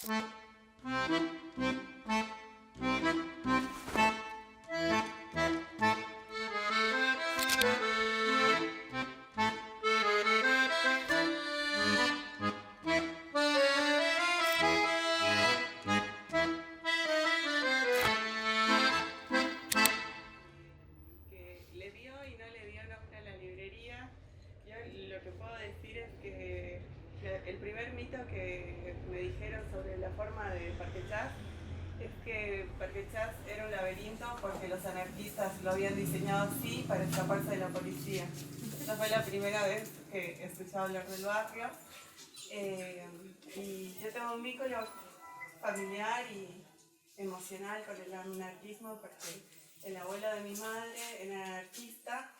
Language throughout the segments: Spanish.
Lo que puedo decir es que el primer mito que me dijeron sobre la forma de Parque Chas es que Parque Chas era un laberinto porque los anarquistas lo habían diseñado así para escaparse de la policía. Esa fue la primera vez que escuchaba hablar del barrio. Y yo tengo un vínculo familiar y emocional con el anarquismo porque el abuelo de mi madre era anarquista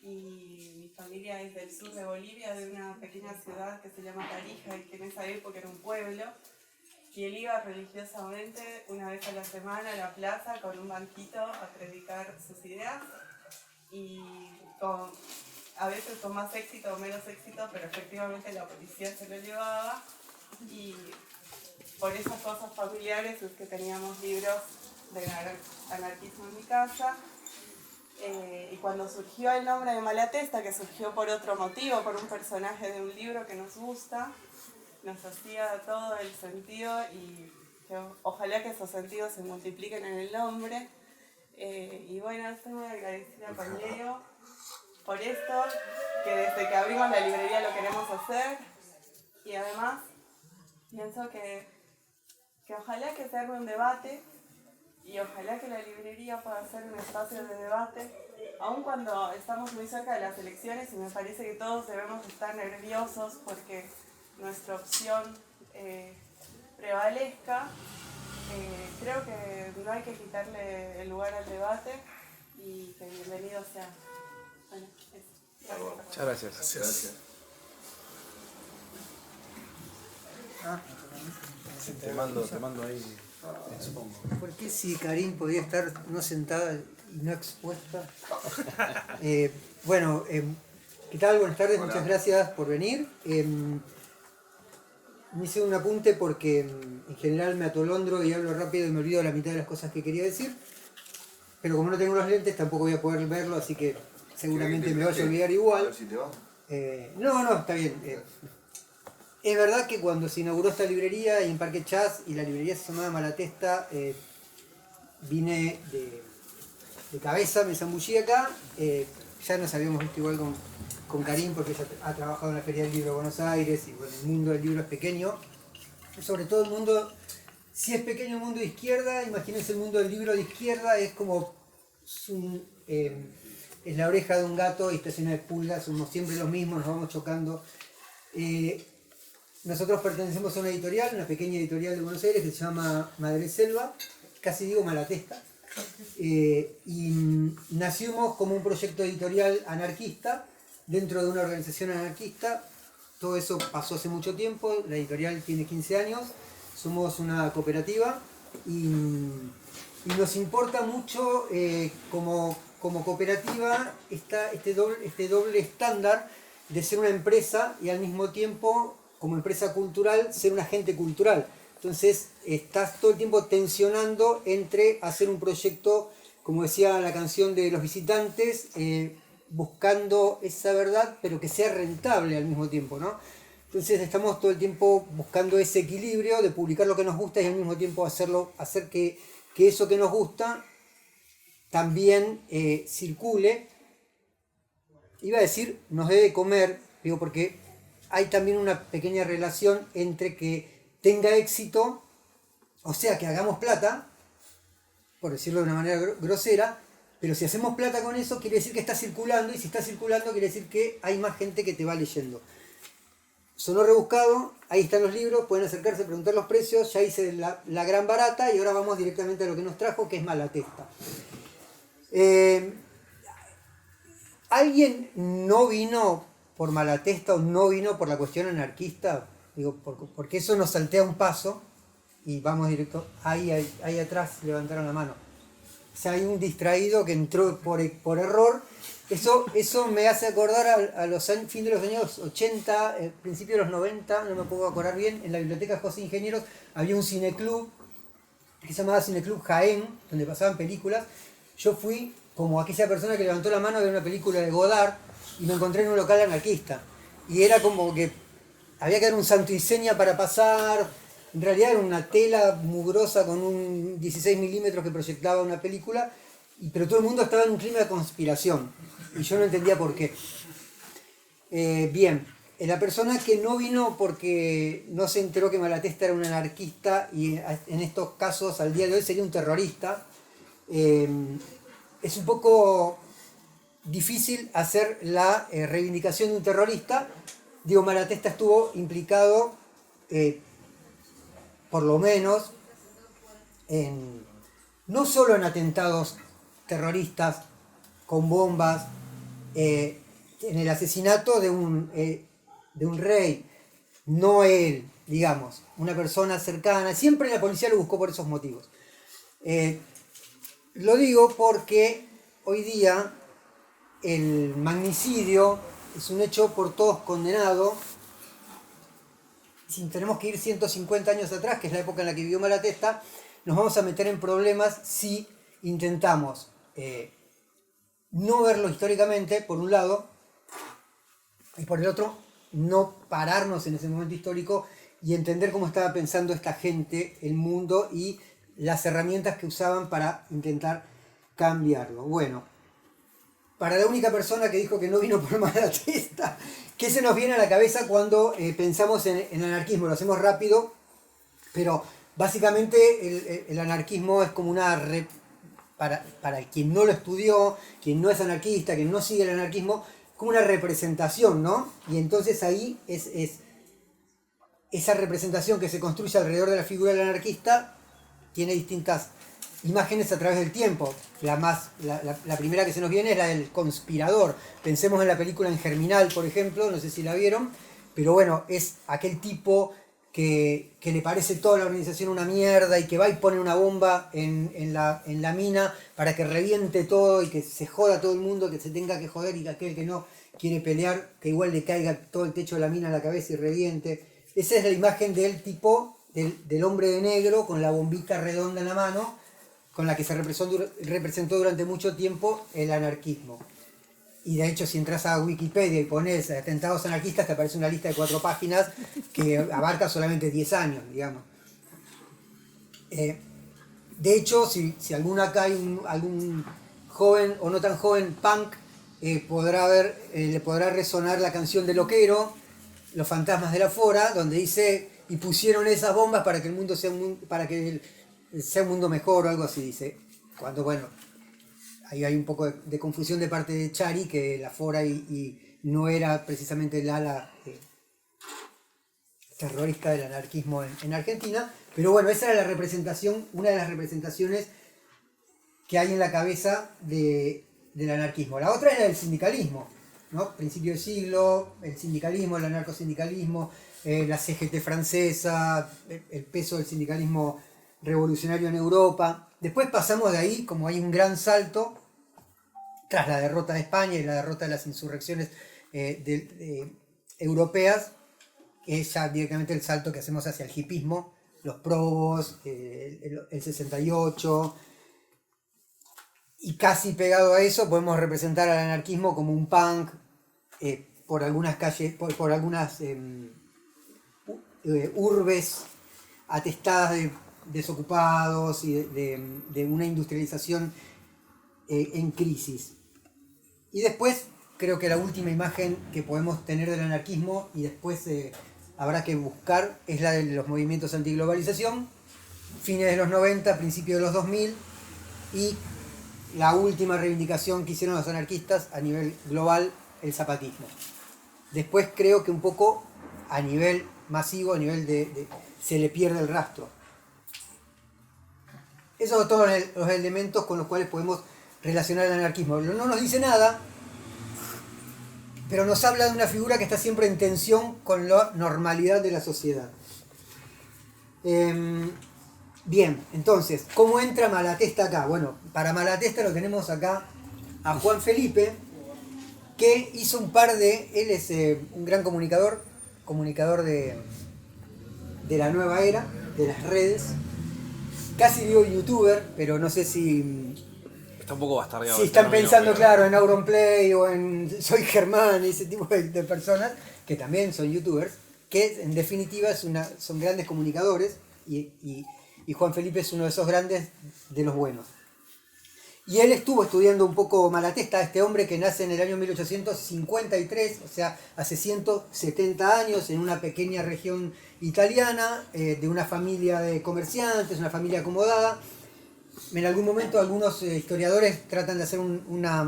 y mi familia es del sur de Bolivia, de una pequeña ciudad que se llama Tarija y que en esa época era un pueblo, y él iba religiosamente una vez a la semana a la plaza con un banquito a predicar sus ideas, y a veces con más éxito o menos éxito, pero efectivamente la policía se lo llevaba, y por esas cosas familiares es que teníamos libros de anarquismo en mi casa. Y cuando surgió el nombre de Malatesta, que surgió por otro motivo, por un personaje de un libro que nos gusta, nos hacía todo el sentido y ojalá que esos sentidos se multipliquen en el nombre. Y bueno, estoy muy agradecida con Leo por esto, que desde que abrimos la librería lo queremos hacer, y además pienso que ojalá que se arme un debate y ojalá que la librería pueda ser un espacio de debate, aun cuando estamos muy cerca de las elecciones y me parece que todos debemos estar nerviosos porque nuestra opción prevalezca. Creo que no hay que quitarle el lugar al debate y que bienvenido sea. Bueno, eso. Muchas gracias. Gracias. Te mando ahí, supongo. ¿Por qué si Karin podía estar no sentada y no expuesta? Bueno, ¿qué tal? Buenas tardes, muchas gracias por venir. Me hice un apunte porque en general me atolondro y hablo rápido y me olvido la mitad de las cosas que quería decir. Pero como no tengo los lentes tampoco voy a poder verlo, así que seguramente me vaya a olvidar igual. A ver si te va. No, está bien. Es verdad que cuando se inauguró esta librería en Parque Chas y la librería se llamaba Malatesta, vine de cabeza, me zambullí acá. Ya nos habíamos visto igual con Karin porque ella ha trabajado en la Feria del Libro de Buenos Aires y bueno, el mundo del libro es pequeño. Sobre todo el mundo, si es pequeño el mundo de izquierda, imagínense el mundo del libro de izquierda, es como es la oreja de un gato y está llena de pulgas, somos siempre los mismos, nos vamos chocando. Nosotros pertenecemos a una editorial, una pequeña editorial de Buenos Aires que se llama Madre Selva, casi digo Malatesta, y nacimos como un proyecto editorial anarquista dentro de una organización anarquista. Todo eso pasó hace mucho tiempo, la editorial tiene 15 años, somos una cooperativa y nos importa mucho como cooperativa este doble estándar de ser una empresa y al mismo tiempo como empresa cultural ser un agente cultural. Entonces estás todo el tiempo tensionando entre hacer un proyecto, como decía la canción de Los Visitantes, buscando esa verdad pero que sea rentable al mismo tiempo, ¿no? Entonces estamos todo el tiempo buscando ese equilibrio de publicar lo que nos gusta y al mismo tiempo hacer que eso que nos gusta también circule. Iba a decir, nos debe comer, digo, porque hay también una pequeña relación entre que tenga éxito, o sea, que hagamos plata, por decirlo de una manera grosera, pero si hacemos plata con eso quiere decir que está circulando, y si está circulando quiere decir que hay más gente que te va leyendo. Sonó rebuscado, ahí están los libros, pueden acercarse, preguntar los precios, ya hice la gran barata y ahora vamos directamente a lo que nos trajo, que es Malatesta. ¿Alguien no vino por Malatesta o no vino por la cuestión anarquista? Digo, porque eso nos saltea un paso y vamos directo. Ahí atrás levantaron la mano. O sea, hay un distraído que entró por error Eso me hace acordar a los fin de los años 80, principio de los 90, no me puedo acordar bien, en la biblioteca José Ingenieros había un cineclub que se llamaba Cineclub Jaén, donde pasaban películas. Yo fui como aquella persona que levantó la mano a ver una película de Godard y me encontré en un local anarquista. Y era como que había que dar un santo y seña para pasar. En realidad era una tela mugrosa con un 16 milímetros que proyectaba una película, pero todo el mundo estaba en un clima de conspiración. Y yo no entendía por qué. Bien, la persona que no vino porque no se enteró que Malatesta era un anarquista y en estos casos al día de hoy sería un terrorista, es un poco difícil hacer la reivindicación de un terrorista. Digo, Malatesta estuvo implicado, por lo menos, no solo en atentados terroristas con bombas, en el asesinato de un rey, no él, digamos, una persona cercana. Siempre la policía lo buscó por esos motivos. Lo digo porque hoy día el magnicidio es un hecho por todos condenado. Si tenemos que ir 150 años atrás, que es la época en la que vivió Malatesta, nos vamos a meter en problemas si intentamos no verlo históricamente, por un lado, y por el otro, no pararnos en ese momento histórico y entender cómo estaba pensando esta gente, el mundo y las herramientas que usaban para intentar cambiarlo. Bueno, para la única persona que dijo que no vino por Malatesta, ¿qué se nos viene a la cabeza cuando pensamos en anarquismo? Lo hacemos rápido, pero básicamente el anarquismo es como una... Para quien no lo estudió, quien no es anarquista, quien no sigue el anarquismo, como una representación, ¿no? Y entonces ahí es esa representación que se construye alrededor de la figura del anarquista tiene distintas imágenes a través del tiempo. La primera que se nos viene es la del conspirador. Pensemos en la película En Germinal, por ejemplo, no sé si la vieron, pero bueno, es aquel tipo que le parece toda la organización una mierda y que va y pone una bomba en la mina para que reviente todo y que se joda todo el mundo, que se tenga que joder, y que aquel que no quiere pelear, que igual le caiga todo el techo de la mina a la cabeza y reviente. Esa es la imagen del tipo, del hombre de negro con la bombita redonda en la mano, con la que se representó durante mucho tiempo el anarquismo. Y de hecho, si entras a Wikipedia y pones atentados anarquistas, te aparece una lista de 4 páginas que abarca solamente 10 años, digamos. De hecho, si alguno acá hay algún joven o no tan joven punk, le podrá resonar la canción de Loquero, Los fantasmas de la Fora, donde dice, y pusieron esas bombas para que el mundo sea sea un mundo mejor o algo así, dice. Cuando, bueno, ahí hay un poco de confusión de parte de Chari, que la Fora y no era precisamente el ala terrorista del anarquismo en Argentina, pero bueno, esa era la representación, una de las representaciones que hay en la cabeza del anarquismo. La otra es la del sindicalismo, ¿no? Principio de siglo, el sindicalismo, el anarcosindicalismo, la CGT francesa, el peso del sindicalismo revolucionario en Europa. Después pasamos de ahí, como hay un gran salto, tras la derrota de España y la derrota de las insurrecciones europeas, que es ya directamente el salto que hacemos hacia el hipismo, los probos, el 68, y casi pegado a eso podemos representar al anarquismo como un punk por algunas calles, por algunas urbes atestadas de desocupados y de una industrialización en crisis. Y después creo que la última imagen que podemos tener del anarquismo, y después habrá que buscar, es la de los movimientos antiglobalización, fines de los 90, principios de los 2000, y la última reivindicación que hicieron los anarquistas a nivel global, el zapatismo. Después creo que un poco a nivel masivo, a nivel se le pierde el rastro. Esos son todos los elementos con los cuales podemos relacionar el anarquismo. No nos dice nada, pero nos habla de una figura que está siempre en tensión con la normalidad de la sociedad. Bien, entonces, ¿cómo entra Malatesta acá? Bueno, para Malatesta lo tenemos acá a Juan Felipe, que hizo un par de... Él es un gran comunicador de la nueva era, de las redes. Casi digo youtuber, pero no sé si... Está un poco bastardeado. Si el están término, pensando, pero- claro, en Auronplay o en Soy Germán y ese tipo de personas, que también son youtubers, que en definitiva son grandes comunicadores y Juan Felipe es uno de esos grandes de los buenos. Y él estuvo estudiando un poco Malatesta, este hombre que nace en el año 1853, o sea, hace 170 años, en una pequeña región italiana, de una familia de comerciantes, una familia acomodada. En algún momento algunos historiadores tratan de hacer una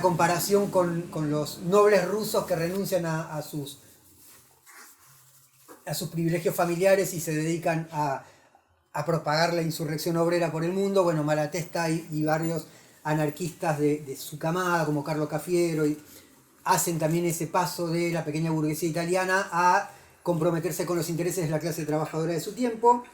comparación con los nobles rusos que renuncian a sus privilegios familiares y se dedican a propagar la insurrección obrera por el mundo. Bueno, Malatesta y varios anarquistas de su camada, como Carlo Cafiero, hacen también ese paso de la pequeña burguesía italiana a comprometerse con los intereses de la clase trabajadora de su tiempo.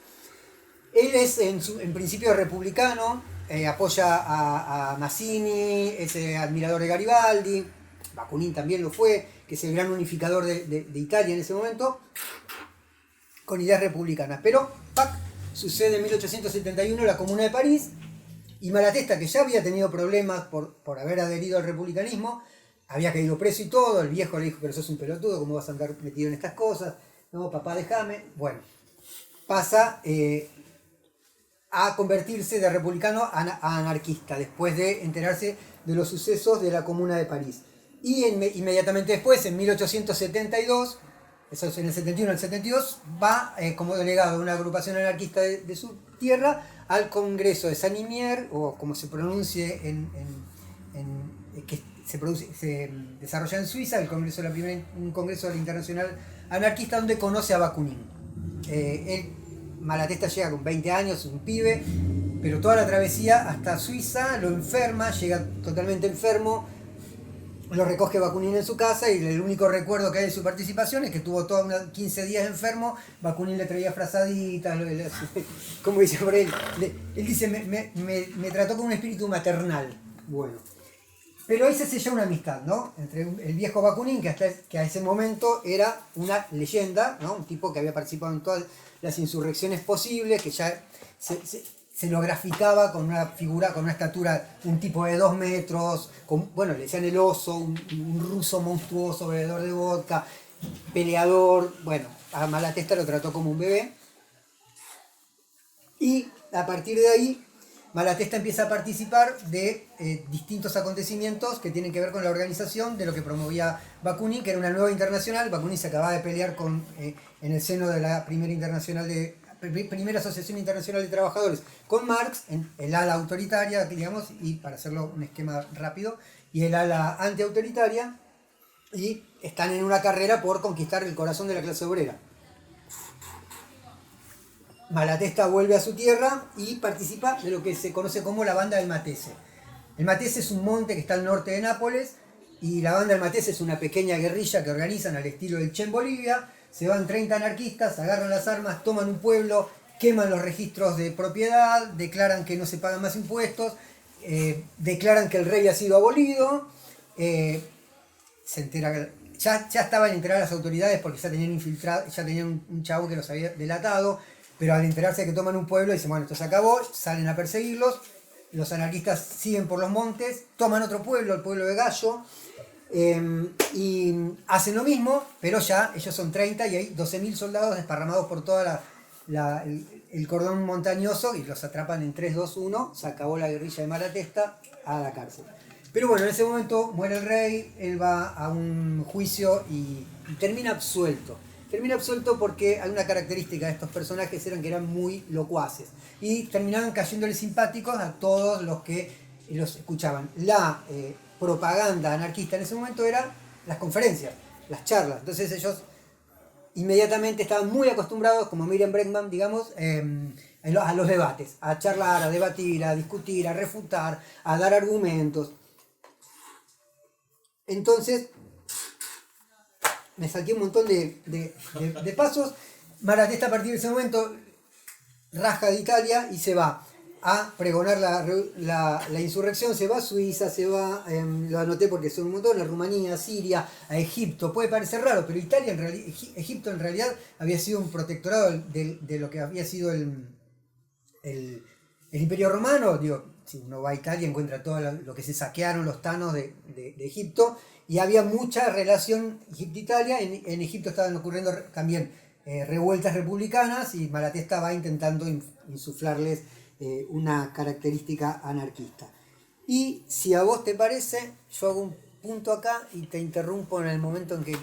Él es en principio republicano, apoya a Mazzini, es admirador de Garibaldi, Bakunin también lo fue, que es el gran unificador de Italia en ese momento, con ideas republicanas. Pero, ¡pac!, sucede en 1871 la Comuna de París, y Malatesta, que ya había tenido problemas por haber adherido al republicanismo, había caído preso y todo, el viejo le dijo, pero sos un pelotudo, ¿cómo vas a andar metido en estas cosas? No, papá, déjame. Bueno, pasa a convertirse de republicano a anarquista, después de enterarse de los sucesos de la Comuna de París. Y inmediatamente después, en 1872, eso es en el 71, en el 72, va como delegado de una agrupación anarquista de su tierra al Congreso de Saint-Imier, o como se pronuncie que se desarrolla en Suiza, el Congreso un Congreso de la Internacional Anarquista, donde conoce a Bakunin. Malatesta llega con 20 años, un pibe, pero toda la travesía hasta Suiza lo enferma, llega totalmente enfermo, lo recoge Bakunin en su casa y el único recuerdo que hay de su participación es que estuvo todos 15 días enfermo. Bakunin le traía frazaditas, como dice por él, él dice, me trató con un espíritu maternal. Bueno, pero ahí se sella una amistad, ¿no?, entre el viejo Bakunin, que a ese momento era una leyenda, ¿no?, un tipo que había participado en todas las insurrecciones posibles, que ya se lo graficaba con una figura, con una estatura, un tipo de 2 metros, bueno, le decían el oso, un ruso monstruoso, bebedor de vodka, peleador. Bueno, a Malatesta lo trató como un bebé. Y a partir de ahí, Malatesta empieza a participar de distintos acontecimientos que tienen que ver con la organización de lo que promovía Bakunin, que era una nueva internacional. Bakunin se acababa de pelear en el seno de la primera Asociación Internacional de Trabajadores con Marx, en el ala autoritaria, digamos, y para hacerlo un esquema rápido, y el ala antiautoritaria, y están en una carrera por conquistar el corazón de la clase obrera. Malatesta vuelve a su tierra y participa de lo que se conoce como la Banda del Matese. El Matese es un monte que está al norte de Nápoles, y la Banda del Matese es una pequeña guerrilla que organizan al estilo del Che en Bolivia. Se van 30 anarquistas, agarran las armas, toman un pueblo, queman los registros de propiedad, declaran que no se pagan más impuestos, declaran que el rey ha sido abolido, se entera, ya estaban enteradas las autoridades porque ya tenían infiltrado, ya tenían un chabón que los había delatado, pero al enterarse de que toman un pueblo dicen, bueno, esto se acabó, salen a perseguirlos. Los anarquistas siguen por los montes, toman otro pueblo, el pueblo de Gallo, y hacen lo mismo, pero ya ellos son 30 y hay 12.000 soldados desparramados por todo el cordón montañoso, y los atrapan en 3, 2, 1, se acabó la guerrilla de Malatesta, a la cárcel. Pero bueno, en ese momento muere el rey, él va a un juicio y termina absuelto. Termina absuelto porque hay una característica de estos personajes, eran que eran muy locuaces y terminaban cayéndole simpáticos a todos los que los escuchaban. La propaganda anarquista en ese momento era las conferencias, las charlas. Entonces ellos inmediatamente estaban muy acostumbrados, como Miriam Bregman, digamos, a los debates, a charlar, a debatir, a discutir, a refutar, a dar argumentos. Entonces, me saqué un montón de pasos. Malatesta a partir de ese momento raja de Italia y se va. a pregonar la insurrección, se va a Suiza, se va, lo anoté porque son un montón, a Rumanía, a Siria, a Egipto. Puede parecer raro, pero Italia Egipto en realidad había sido un protectorado de lo que había sido el Imperio Romano. Digo, si uno va a Italia encuentra todo lo que se saquearon los tanos de Egipto, y había mucha relación Egipto-Italia. En Egipto estaban ocurriendo también revueltas republicanas, y Malatesta va intentando insuflarles una característica anarquista. Y si a vos te parece, yo hago un punto acá y te interrumpo en el momento en que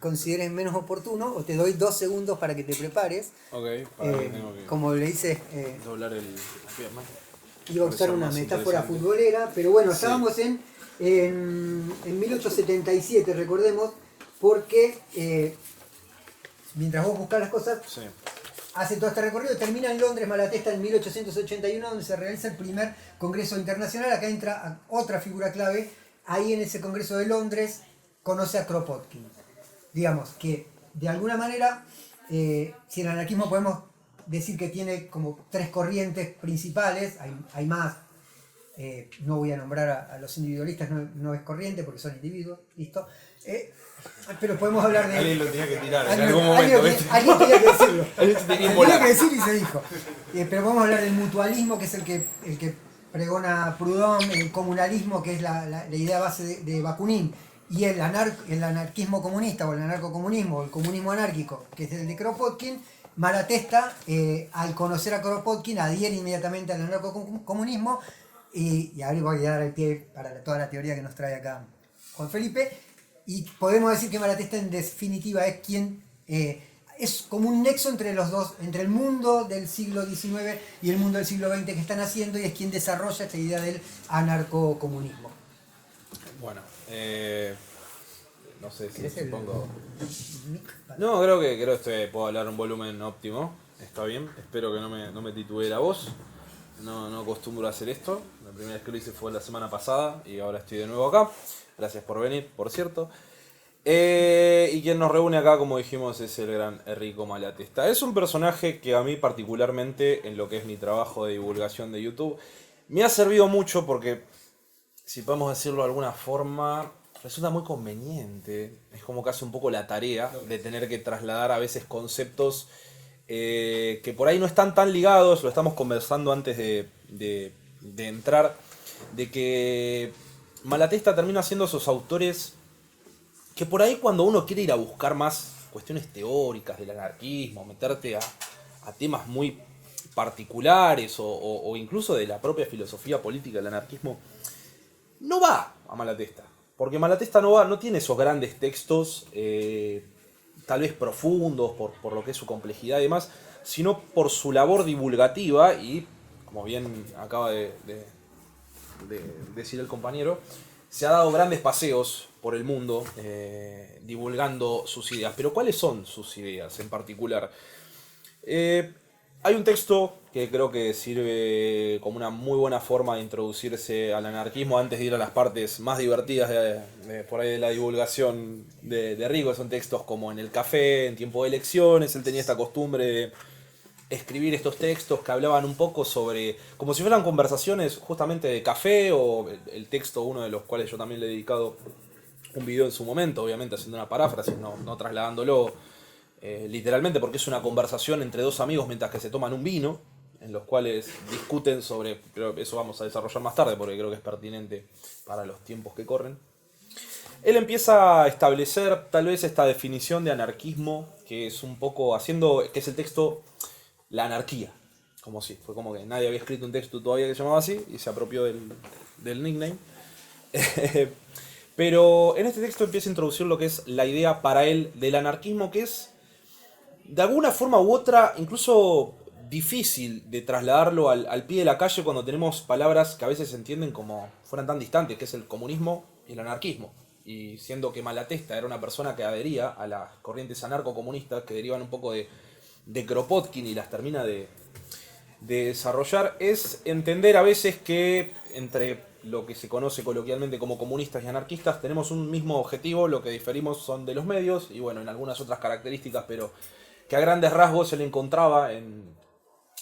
consideres menos oportuno, o te doy 2 segundos para que te prepares. Ok, para que tengo que como le dice, doblar la pierna. iba a usar una metáfora futbolera, pero bueno, estábamos Sí. en 1877, recordemos, porque mientras vos buscás las cosas, Sí. hace todo este recorrido, termina en Londres Malatesta en 1881, donde se realiza el primer Congreso Internacional. Acá entra otra figura clave. Ahí en ese Congreso de Londres conoce a Kropotkin. Digamos que de alguna manera, si el anarquismo podemos decir que tiene como 3 corrientes principales, hay más. No voy a nombrar a los individualistas, no es corriente porque son individuos, listo. Pero podemos hablar de... Alguien lo tenía que tirar en Alguien, algún momento. alguien tenía que decirlo. Alguien se tenía que Tenía volar. que decir y se dijo. Pero podemos hablar del mutualismo, que es el que pregona Proudhon, el comunalismo, que es la idea base de Bakunin, y el anarquismo comunista, o el anarcocomunismo, o el comunismo anárquico, que es el de Kropotkin. Malatesta, al conocer a Kropotkin, adhiere inmediatamente al anarcocomunismo, y ahora voy a dar el pie para toda la teoría que nos trae acá Juan Felipe. Y podemos decir que Malatesta en definitiva es quien es como un nexo entre los dos, entre el mundo del siglo XIX y el mundo del siglo XX que están haciendo, y es quien desarrolla esta idea del anarcocomunismo. Bueno, no sé si el pongo... mic? No, creo que puedo hablar un volumen óptimo. Está bien, espero que no me titubee la voz. No acostumbro a hacer esto. La primera vez que lo hice fue la semana pasada y ahora estoy de nuevo acá. Gracias por venir, por cierto. Y quien nos reúne acá, como dijimos, es el gran Enrico Malatesta. Es un personaje que a mí particularmente, en lo que es mi trabajo de divulgación de YouTube, me ha servido mucho porque, si podemos decirlo de alguna forma, resulta muy conveniente. Es como que hace un poco la tarea de tener que trasladar a veces conceptos que por ahí no están tan ligados. Lo estamos conversando antes de entrar, de que Malatesta termina siendo esos autores que por ahí, cuando uno quiere ir a buscar más cuestiones teóricas del anarquismo, meterte a temas muy particulares o incluso de la propia filosofía política del anarquismo, no va a Malatesta. Porque Malatesta no tiene esos grandes textos, tal vez profundos por lo que es su complejidad y demás, sino por su labor divulgativa y, como bien acaba de decir el compañero, se ha dado grandes paseos por el mundo divulgando sus ideas. Pero ¿cuáles son sus ideas en particular? Hay un texto que creo que sirve como una muy buena forma de introducirse al anarquismo antes de ir a las partes más divertidas por ahí de la divulgación de Rigo. Son textos como en el café, en tiempo de elecciones. Él tenía esta costumbre de escribir estos textos que hablaban un poco sobre, como si fueran conversaciones justamente de café, o el texto, uno de los cuales yo también le he dedicado un video en su momento, obviamente haciendo una paráfrasis, no trasladándolo literalmente, porque es una conversación entre 2 amigos mientras que se toman un vino, en los cuales discuten sobre, pero eso vamos a desarrollar más tarde porque creo que es pertinente para los tiempos que corren. Él empieza a establecer tal vez esta definición de anarquismo, que es un poco que es el texto La Anarquía, como si, fue como que nadie había escrito un texto todavía que se llamaba así y se apropió del nickname. Pero en este texto empieza a introducir lo que es la idea para él del anarquismo, que es de alguna forma u otra incluso difícil de trasladarlo al pie de la calle cuando tenemos palabras que a veces se entienden como fueran tan distantes, que es el comunismo y el anarquismo. Y siendo que Malatesta era una persona que adhería a las corrientes anarcocomunistas que derivan un poco de Kropotkin y las termina de desarrollar, es entender a veces que entre lo que se conoce coloquialmente como comunistas y anarquistas tenemos un mismo objetivo, lo que diferimos son de los medios y bueno, en algunas otras características, pero que a grandes rasgos se le encontraba en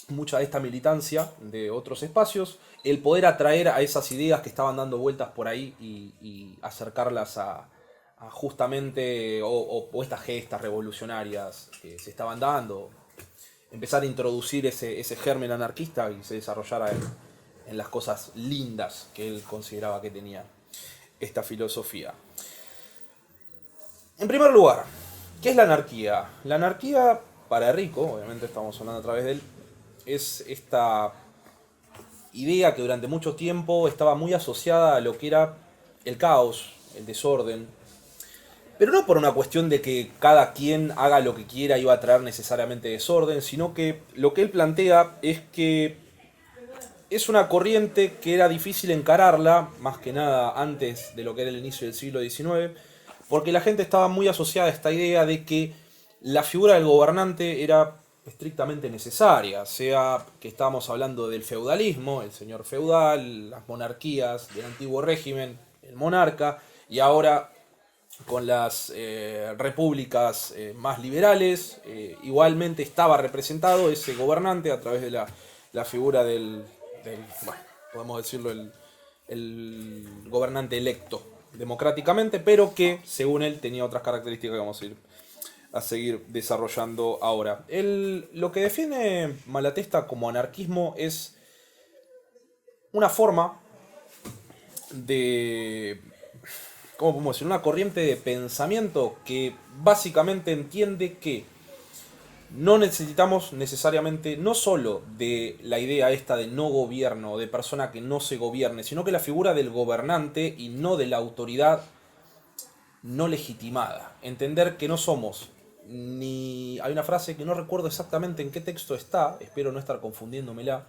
mucha de esta militancia de otros espacios, el poder atraer a esas ideas que estaban dando vueltas por ahí y acercarlas a justamente, o estas gestas revolucionarias que se estaban dando, empezar a introducir ese germen anarquista y se desarrollara en las cosas lindas que él consideraba que tenía esta filosofía. En primer lugar, ¿qué es la anarquía? La anarquía, para Rico, obviamente estamos hablando a través de él, es esta idea que durante mucho tiempo estaba muy asociada a lo que era el caos, el desorden, pero no por una cuestión de que cada quien haga lo que quiera y va a traer necesariamente desorden, sino que lo que él plantea es que es una corriente que era difícil encararla, más que nada antes de lo que era el inicio del siglo XIX, porque la gente estaba muy asociada a esta idea de que la figura del gobernante era estrictamente necesaria, sea que estábamos hablando del feudalismo, el señor feudal, las monarquías del antiguo régimen, el monarca, y ahora con las repúblicas más liberales, igualmente estaba representado ese gobernante a través de la figura bueno, podemos decirlo, el gobernante electo democráticamente, pero que según él tenía otras características que vamos a seguir desarrollando ahora. Lo que define Malatesta como anarquismo es una forma de, ¿cómo podemos decir? Una corriente de pensamiento que básicamente entiende que no necesitamos necesariamente, no solo de la idea esta de no gobierno, de persona que no se gobierne, sino que la figura del gobernante y no de la autoridad no legitimada. Entender que no somos ni... Hay una frase que no recuerdo exactamente en qué texto está, espero no estar confundiéndomela,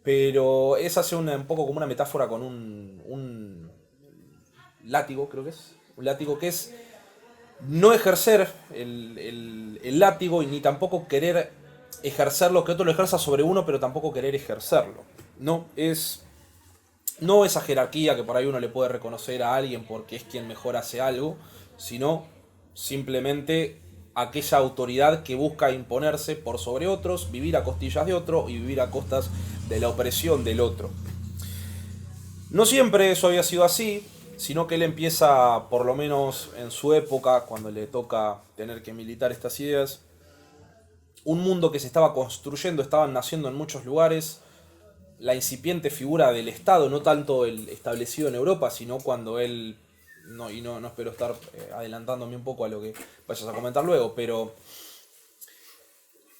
pero es hace un poco como una metáfora con un látigo, creo que es. Un látigo que es no ejercer el látigo y ni tampoco querer ejercerlo, que otro lo ejerza sobre uno, pero tampoco querer ejercerlo. No esa jerarquía que por ahí uno le puede reconocer a alguien porque es quien mejor hace algo, sino simplemente aquella autoridad que busca imponerse por sobre otros, vivir a costillas de otro y vivir a costas de la opresión del otro. No siempre eso había sido así, sino que él empieza, por lo menos en su época, cuando le toca tener que militar estas ideas, un mundo que se estaba construyendo, estaban naciendo en muchos lugares, la incipiente figura del Estado, no tanto el establecido en Europa, sino cuando él, no espero estar adelantándome un poco a lo que vayas a comentar luego, pero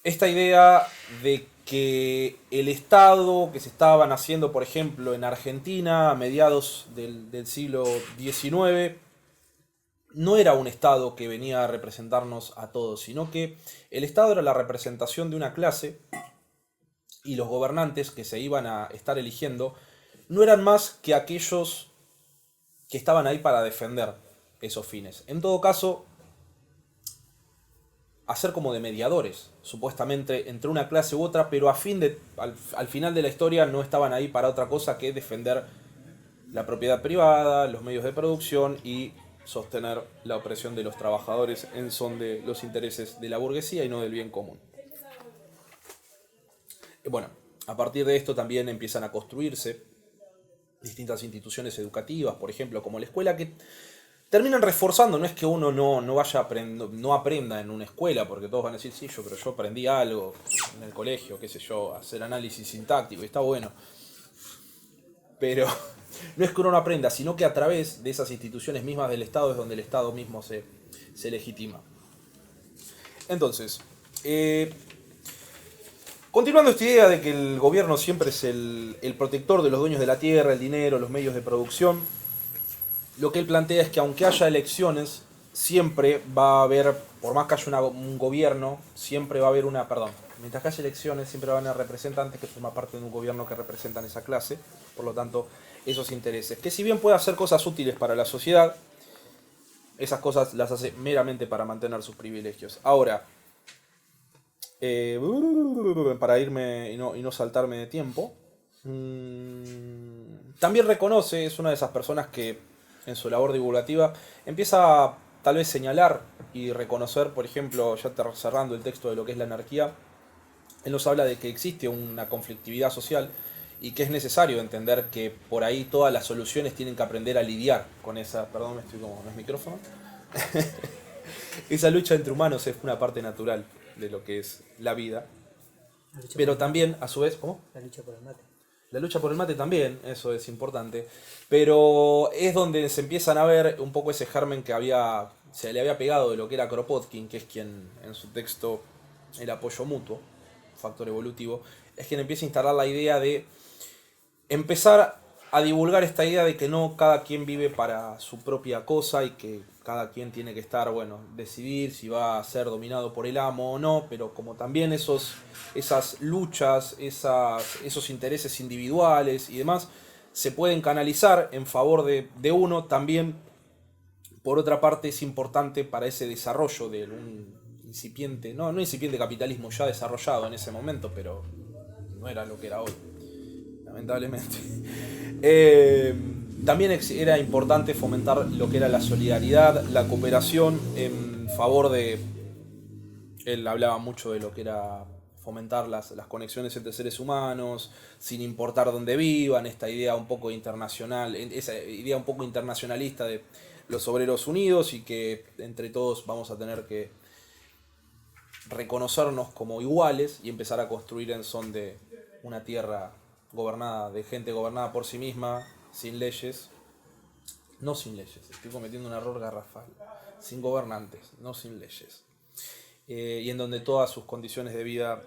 esta idea de que el Estado que se estaban haciendo, por ejemplo, en Argentina a mediados del siglo XIX, no era un Estado que venía a representarnos a todos, sino que el Estado era la representación de una clase y los gobernantes que se iban a estar eligiendo no eran más que aquellos que estaban ahí para defender esos fines. En todo caso, hacer como de mediadores, supuestamente, entre una clase u otra, pero al final de la historia no estaban ahí para otra cosa que defender la propiedad privada, los medios de producción y sostener la opresión de los trabajadores en son de los intereses de la burguesía y no del bien común. Bueno, a partir de esto también empiezan a construirse distintas instituciones educativas, por ejemplo, como la escuela, que terminan reforzando. No es que uno no vaya no aprenda en una escuela, porque todos van a decir, sí, pero yo aprendí algo en el colegio, qué sé yo, hacer análisis sintáctico, y está bueno. Pero no es que uno no aprenda, sino que a través de esas instituciones mismas del Estado es donde el Estado mismo se legitima. Entonces, continuando esta idea de que el gobierno siempre es el protector de los dueños de la tierra, el dinero, los medios de producción, lo que él plantea es que aunque haya elecciones, siempre va a haber, por más que haya un gobierno, siempre va a haber mientras que haya elecciones, siempre van a haber representantes que forman parte de un gobierno que representan esa clase, por lo tanto, esos intereses. Que si bien puede hacer cosas útiles para la sociedad, esas cosas las hace meramente para mantener sus privilegios. Ahora, para irme y no saltarme de tiempo, también reconoce, es una de esas personas que en su labor divulgativa empieza a tal vez señalar y reconocer, por ejemplo, ya cerrando el texto de lo que es la anarquía, él nos habla de que existe una conflictividad social y que es necesario entender que por ahí todas las soluciones tienen que aprender a lidiar con esa, perdón, me estoy como, no es micrófono, esa lucha entre humanos es una parte natural de lo que es la vida, pero también a su vez, ¿cómo? La lucha por el mate. La lucha por el mate también, eso es importante, pero es donde se empiezan a ver un poco ese germen que se le había pegado de lo que era Kropotkin, que es quien en su texto El apoyo mutuo, factor evolutivo, es quien empieza a instalar la idea de empezar a divulgar esta idea de que no cada quien vive para su propia cosa y que cada quien tiene que estar, bueno, decidir si va a ser dominado por el amo o no, pero como también esas luchas, esos intereses individuales y demás se pueden canalizar en favor de uno, también por otra parte es importante para ese desarrollo de un incipiente, no incipiente capitalismo ya desarrollado en ese momento, pero no era lo que era hoy, lamentablemente. También era importante fomentar lo que era la solidaridad, la cooperación en favor de... Él hablaba mucho de lo que era fomentar las conexiones entre seres humanos, sin importar dónde vivan, esta idea un poco internacional, esa idea un poco internacionalista de los obreros unidos y que entre todos vamos a tener que reconocernos como iguales y empezar a construir en son de una tierra gobernada, de gente gobernada por sí misma, sin leyes, no sin leyes, estoy cometiendo un error garrafal, sin gobernantes, no sin leyes, y en donde todas sus condiciones de vida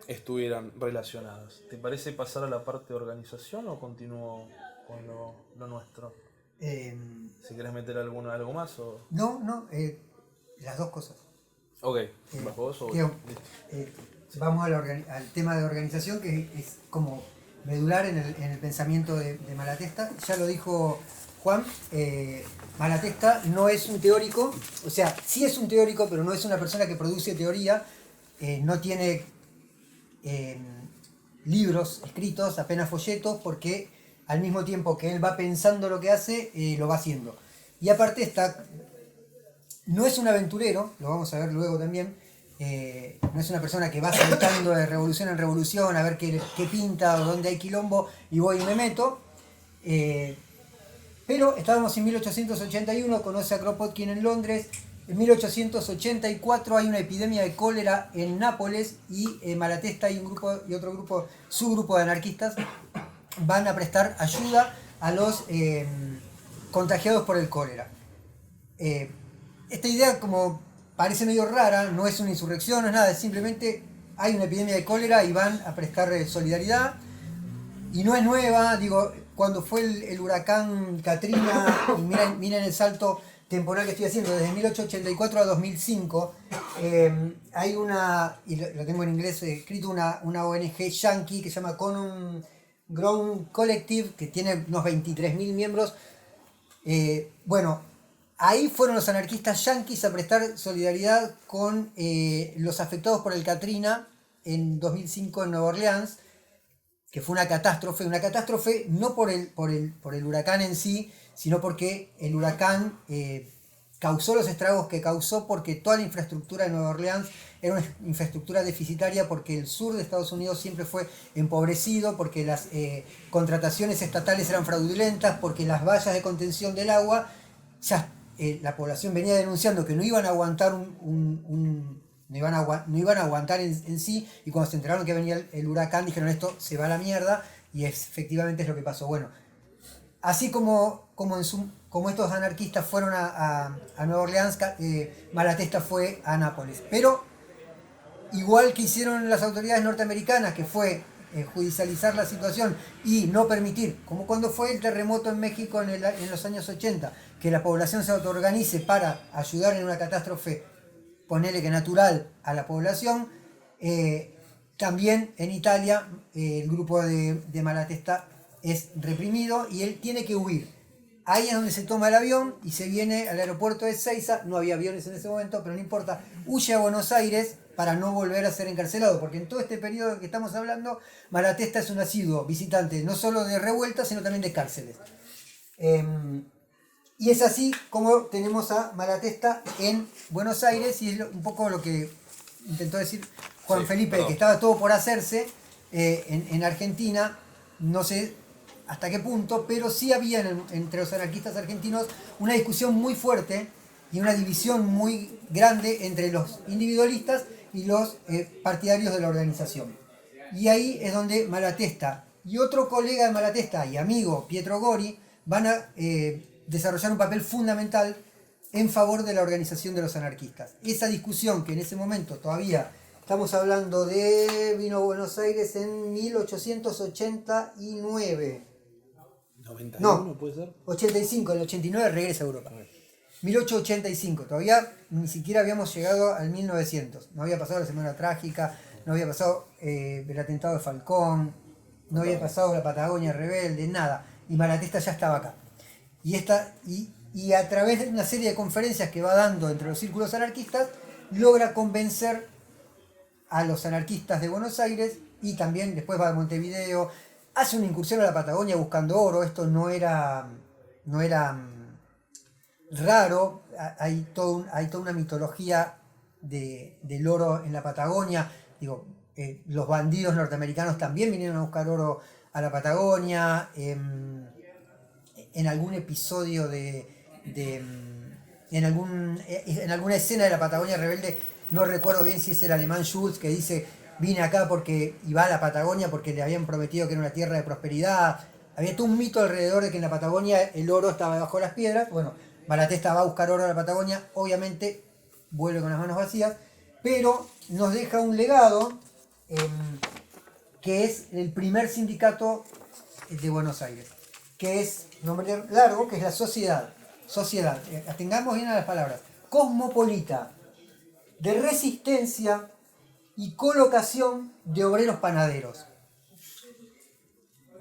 estuvieran relacionadas. ¿Te parece pasar a la parte de organización o continúo con lo nuestro? Si querés meter algo más o... No, las dos cosas. Ok, ¿vas vos o...? Vamos al tema de organización, que es como medular en el pensamiento de Malatesta. Ya lo dijo Juan, Malatesta no es un teórico, o sea, sí es un teórico, pero no es una persona que produce teoría, no tiene libros escritos, apenas folletos, porque al mismo tiempo que él va pensando lo que hace, lo va haciendo. Y aparte no es un aventurero, lo vamos a ver luego también, no es una persona que va saltando de revolución en revolución a ver qué pinta o dónde hay quilombo y voy y me meto. Pero estábamos en 1881, conoce a Kropotkin en Londres. En 1884 hay una epidemia de cólera en Nápoles y Malatesta y otro grupo, su grupo de anarquistas, van a prestar ayuda a los contagiados por el cólera. Esta idea como parece medio rara, no es una insurrección, no es nada, es simplemente hay una epidemia de cólera y van a prestar solidaridad. Y no es nueva, digo, cuando fue el huracán Katrina, y miren el salto temporal que estoy haciendo, desde 1884 a 2005, hay y lo tengo en inglés escrito, una ONG yankee que se llama Common Ground Collective, que tiene unos 23.000 miembros. Bueno, ahí fueron los anarquistas yanquis a prestar solidaridad con los afectados por el Katrina en 2005 en Nueva Orleans, que fue una catástrofe no por el huracán en sí, sino porque el huracán causó los estragos que causó, porque toda la infraestructura de Nueva Orleans era una infraestructura deficitaria, porque el sur de Estados Unidos siempre fue empobrecido, porque las contrataciones estatales eran fraudulentas, porque las vallas de contención del agua, la población venía denunciando que no iban a aguantar no iban a aguantar en sí, y cuando se enteraron que venía el huracán dijeron esto se va a la mierda, y efectivamente es lo que pasó. Bueno, así como estos anarquistas fueron a Nueva Orleans, Malatesta fue a Nápoles. Pero igual que hicieron las autoridades norteamericanas, que fue judicializar la situación y no permitir, como cuando fue el terremoto en México en los años 80, que la población se autoorganice para ayudar en una catástrofe, ponele que natural, a la población. También en Italia el grupo de Malatesta es reprimido y él tiene que huir. Ahí es donde se toma el avión y se viene al aeropuerto de Ezeiza. No había aviones en ese momento, pero no importa. Huye a Buenos Aires para no volver a ser encarcelado, porque en todo este periodo que estamos hablando, Malatesta es un asiduo visitante, no solo de revueltas, sino también de cárceles. Y es así como tenemos a Malatesta en Buenos Aires, y es un poco lo que intentó decir Juan Sí, Felipe, perdón. que estaba todo por hacerse en Argentina, no sé hasta qué punto, pero sí había entre los anarquistas argentinos una discusión muy fuerte y una división muy grande entre los individualistas y los partidarios de la organización. Y ahí es donde Malatesta y otro colega de Malatesta y amigo, Pietro Gori, van a desarrollar un papel fundamental en favor de la organización de los anarquistas. Esa discusión que en ese momento todavía, estamos hablando de, vino a Buenos Aires en 1889. 91, No, ¿puede ser? 85, en el 89 regresa a Europa. 1885, todavía ni siquiera habíamos llegado al 1900. No había pasado la Semana Trágica, no había pasado el atentado de Falcón, no había pasado la Patagonia Rebelde, nada. Y Malatesta ya estaba acá. Y a través de una serie de conferencias que va dando entre los círculos anarquistas, logra convencer a los anarquistas de Buenos Aires y también después va a Montevideo, hace una incursión a la Patagonia buscando oro. Esto no era raro, hay toda una mitología del oro en la Patagonia. Digo, los bandidos norteamericanos también vinieron a buscar oro a la Patagonia. En algún episodio en alguna escena de la Patagonia Rebelde, no recuerdo bien si es el alemán Schulz que dice: vine acá y va a la Patagonia porque le habían prometido que era una tierra de prosperidad. Había todo un mito alrededor de que en la Patagonia el oro estaba debajo de las piedras. Bueno, Malatesta va a buscar oro a la Patagonia, obviamente vuelve con las manos vacías, pero nos deja un legado que es el primer sindicato de Buenos Aires, que es, nombre largo, que es la sociedad, tengamos bien a las palabras, cosmopolita, de resistencia y colocación de obreros panaderos.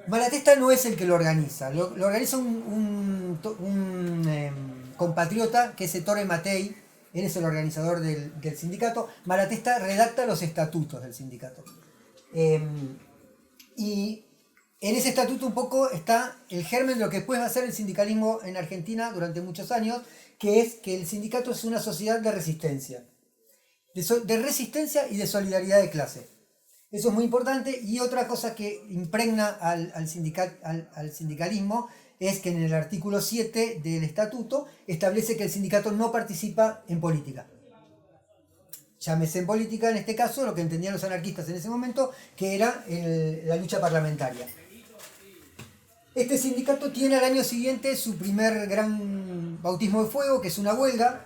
Malatesta no es el que lo organiza, lo organiza un compatriota que es Ettore Matei. Él es el organizador del sindicato. Malatesta redacta los estatutos del sindicato. Y en ese estatuto un poco está el germen de lo que después va a ser el sindicalismo en Argentina durante muchos años, que es que el sindicato es una sociedad de resistencia. De resistencia y de solidaridad de clase. Eso es muy importante. Y otra cosa que impregna al sindicalismo es que en el artículo 7 del estatuto establece que el sindicato no participa en política. Llámese en política, en este caso, lo que entendían los anarquistas en ese momento, que era la lucha parlamentaria. Este sindicato tiene al año siguiente su primer gran bautismo de fuego, que es una huelga,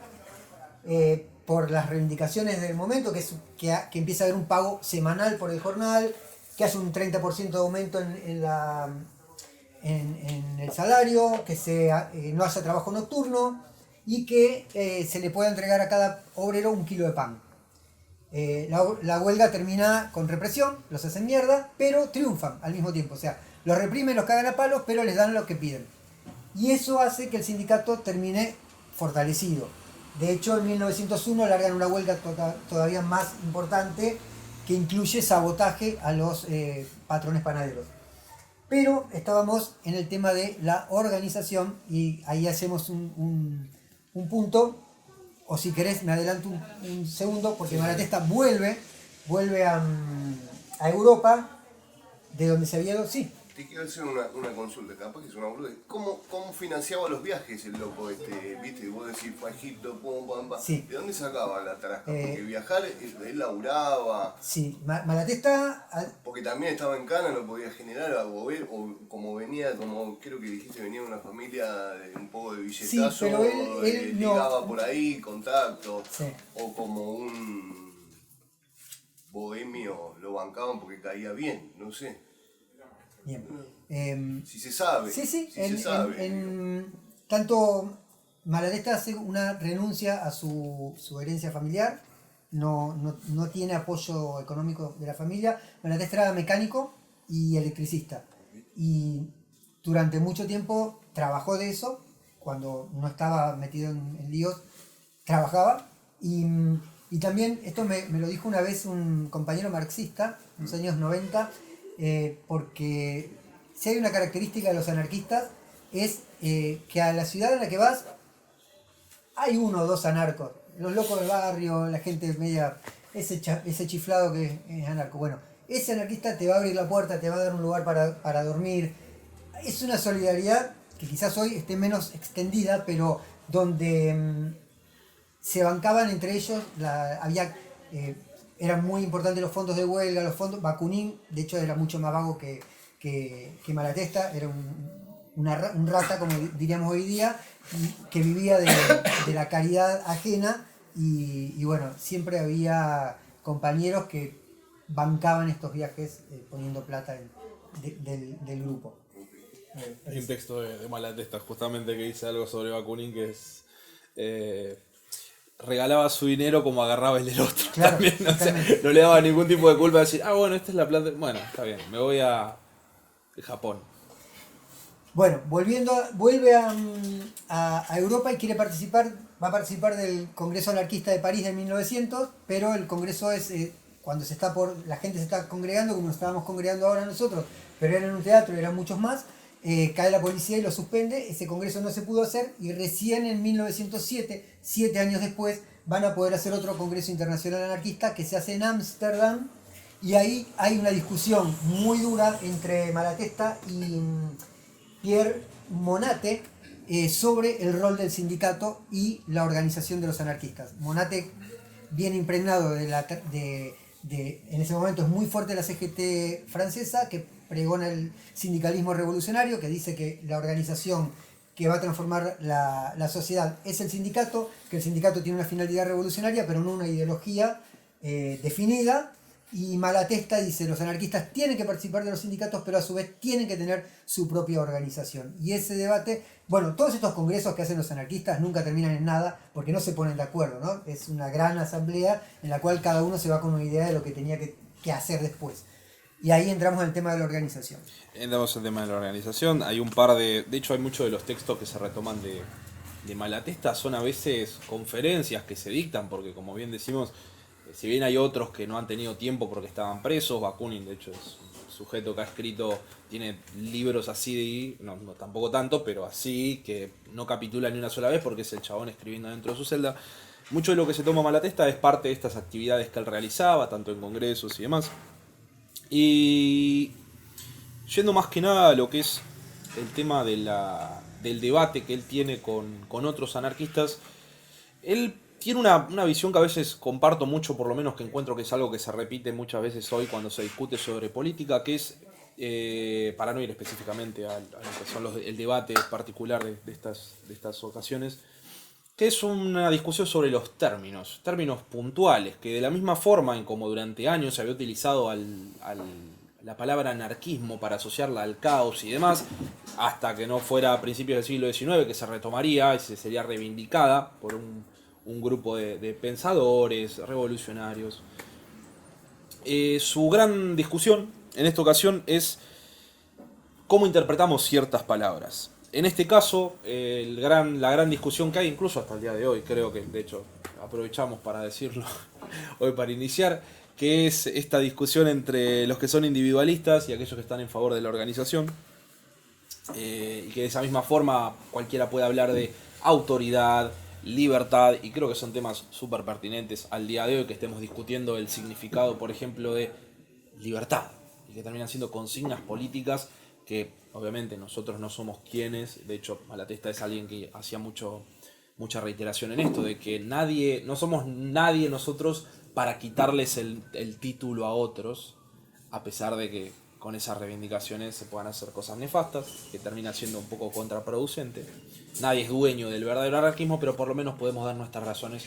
por las reivindicaciones del momento, que empieza a haber un pago semanal por el jornal, que hace un 30% de aumento en el salario, que no haya trabajo nocturno y que se le pueda entregar a cada obrero 1 kilo de pan. La huelga termina con represión, los hacen mierda, pero triunfan al mismo tiempo. O sea, los reprimen, los cagan a palos, pero les dan lo que piden. Y eso hace que el sindicato termine fortalecido. De hecho, en 1901 largan una huelga todavía más importante que incluye sabotaje a los patrones panaderos. Pero estábamos en el tema de la organización y ahí hacemos un punto, o si querés me adelanto un segundo, porque Malatesta vuelve a Europa, de donde se había ido. Sí. Te quiero hacer una consulta, capaz que es una boluda. ¿Cómo financiaba los viajes el loco este? ¿Viste? Vos decís, fue a Egipto, pum, pam, pam. Sí. ¿De dónde sacaba la tarasca? Porque viajar, él laburaba. Sí, Malatesta... Porque también estaba en Cana, no podía generar algo, o como venía, como creo que dijiste, venía de una familia de un poco de billetazo, Sí, pero él no. ligaba por ahí, contacto, Sí. o como un bohemio, lo bancaban porque caía bien, no sé. Bien. Si se sabe. Sí, si se sabe. Tanto Malatesta hace una renuncia a su herencia familiar, no tiene apoyo económico de la familia. Malatesta era mecánico y electricista. Y durante mucho tiempo trabajó de eso, cuando no estaba metido en líos, trabajaba. Y también, esto me lo dijo una vez un compañero marxista, en los años 90, porque si hay una característica de los anarquistas es que a la ciudad en la que vas hay 1 o 2 anarcos, los locos del barrio, la gente media ese chiflado que es anarco. Bueno, ese anarquista te va a abrir la puerta, te va a dar un lugar para dormir. Es una solidaridad que quizás hoy esté menos extendida, pero donde se bancaban entre ellos, eran muy importantes los fondos de huelga, los fondos. Bakunin, de hecho, era mucho más vago que Malatesta, era un rata, como diríamos hoy día, que vivía de la caridad ajena, y bueno, siempre había compañeros que bancaban estos viajes poniendo plata del grupo. Hay un texto de Malatesta justamente que dice algo sobre Bakunin que es regalaba su dinero como agarraba el del otro. Claro, también, o sea, no le daba ningún tipo de culpa de decir, bueno, esta es la plata, bueno, está bien, me voy a Japón. Bueno, vuelve a Europa y va a participar del Congreso Anarquista de París de 1900, pero el Congreso es cuando la gente se está congregando, como nos estábamos congregando ahora nosotros, pero era en un teatro, eran muchos más, cae la policía y lo suspende, ese congreso no se pudo hacer, y recién en 1907, 7 años después, van a poder hacer otro Congreso Internacional Anarquista que se hace en Ámsterdam, y ahí hay una discusión muy dura entre Malatesta y Pierre Monate sobre el rol del sindicato y la organización de los anarquistas. Monate viene impregnado en ese momento es muy fuerte la CGT francesa, que pregona el sindicalismo revolucionario, que dice que la organización que va a transformar la sociedad es el sindicato, que el sindicato tiene una finalidad revolucionaria, pero no una ideología definida. Y Malatesta dice, los anarquistas tienen que participar de los sindicatos, pero a su vez tienen que tener su propia organización. Y ese debate, bueno, todos estos congresos que hacen los anarquistas nunca terminan en nada, porque no se ponen de acuerdo, ¿no? Es una gran asamblea en la cual cada uno se va con una idea de lo que tenía que hacer después. Y ahí entramos en el tema de la organización. Entramos en el tema de la organización. Hay un par de hecho hay muchos de los textos que se retoman de Malatesta, son a veces conferencias que se dictan, porque como bien decimos, si bien hay otros que no han tenido tiempo porque estaban presos, Bakunin de hecho es un sujeto que ha escrito, tiene libros así, no tampoco tanto, pero así, que no capitula ni una sola vez porque es el chabón escribiendo dentro de su celda. Mucho de lo que se toma Malatesta es parte de estas actividades que él realizaba, tanto en congresos y demás. Y yendo más que nada a lo que es el tema del debate que él tiene con otros anarquistas, él tiene una visión que a veces comparto mucho, por lo menos que encuentro que es algo que se repite muchas veces hoy cuando se discute sobre política, que es, para no ir específicamente a lo que son el debate particular de estas ocasiones, que es una discusión sobre los términos puntuales, que de la misma forma en como durante años se había utilizado la palabra anarquismo para asociarla al caos y demás, hasta que no fuera a principios del siglo XIX, que se retomaría y se sería reivindicada por un grupo de pensadores, revolucionarios. Su gran discusión en esta ocasión es cómo interpretamos ciertas palabras. En este caso, la gran discusión que hay, incluso hasta el día de hoy, creo que de hecho aprovechamos para decirlo hoy para iniciar, que es esta discusión entre los que son individualistas y aquellos que están en favor de la organización, y que de esa misma forma cualquiera puede hablar de autoridad, libertad, y creo que son temas súper pertinentes al día de hoy, que estemos discutiendo el significado, por ejemplo, de libertad, y que terminan siendo consignas políticas que obviamente nosotros no somos quienes. De hecho, Malatesta es alguien que hacía mucha reiteración en esto, de que no somos nadie nosotros para quitarles el título a otros, a pesar de que con esas reivindicaciones se puedan hacer cosas nefastas, que termina siendo un poco contraproducente. Nadie es dueño del verdadero anarquismo, pero por lo menos podemos dar nuestras razones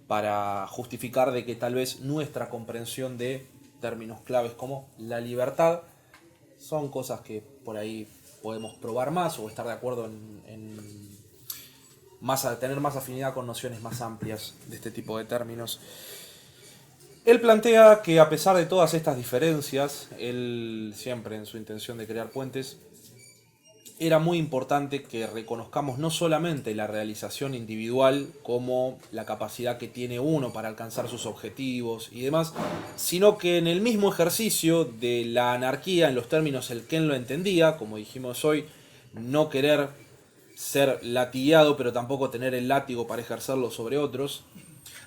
para justificar de que tal vez nuestra comprensión de términos claves como la libertad son cosas que por ahí podemos probar más o estar de acuerdo en tener más afinidad con nociones más amplias de este tipo de términos. Él plantea que a pesar de todas estas diferencias, él siempre en su intención de crear puentes, era muy importante que reconozcamos no solamente la realización individual como la capacidad que tiene uno para alcanzar sus objetivos y demás, sino que en el mismo ejercicio de la anarquía, en los términos en que él lo entendía, como dijimos hoy, no querer ser latigueado, pero tampoco tener el látigo para ejercerlo sobre otros,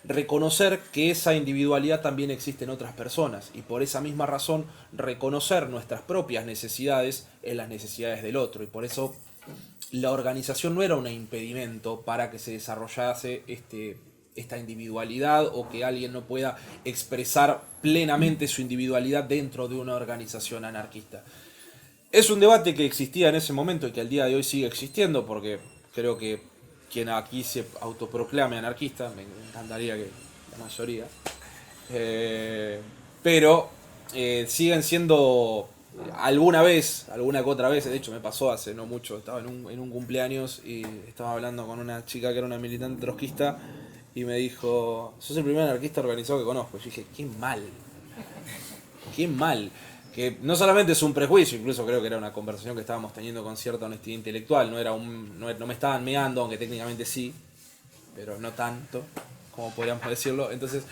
reconocer que esa individualidad también existe en otras personas y por esa misma razón reconocer nuestras propias necesidades en las necesidades del otro, y por eso la organización no era un impedimento para que se desarrollase esta individualidad o que alguien no pueda expresar plenamente su individualidad dentro de una organización anarquista. Es un debate que existía en ese momento y que al día de hoy sigue existiendo, porque creo que quien aquí se autoproclame anarquista, me encantaría que la mayoría, pero siguen siendo alguna que otra vez, de hecho me pasó hace no mucho, estaba en un cumpleaños y estaba hablando con una chica que era una militante trotskista y me dijo, sos el primer anarquista organizado que conozco. Yo dije, qué mal, que no solamente es un prejuicio, incluso creo que era una conversación que estábamos teniendo con cierta honestidad intelectual, no me estaban meando, aunque técnicamente sí, pero no tanto, como podríamos decirlo. Entonces,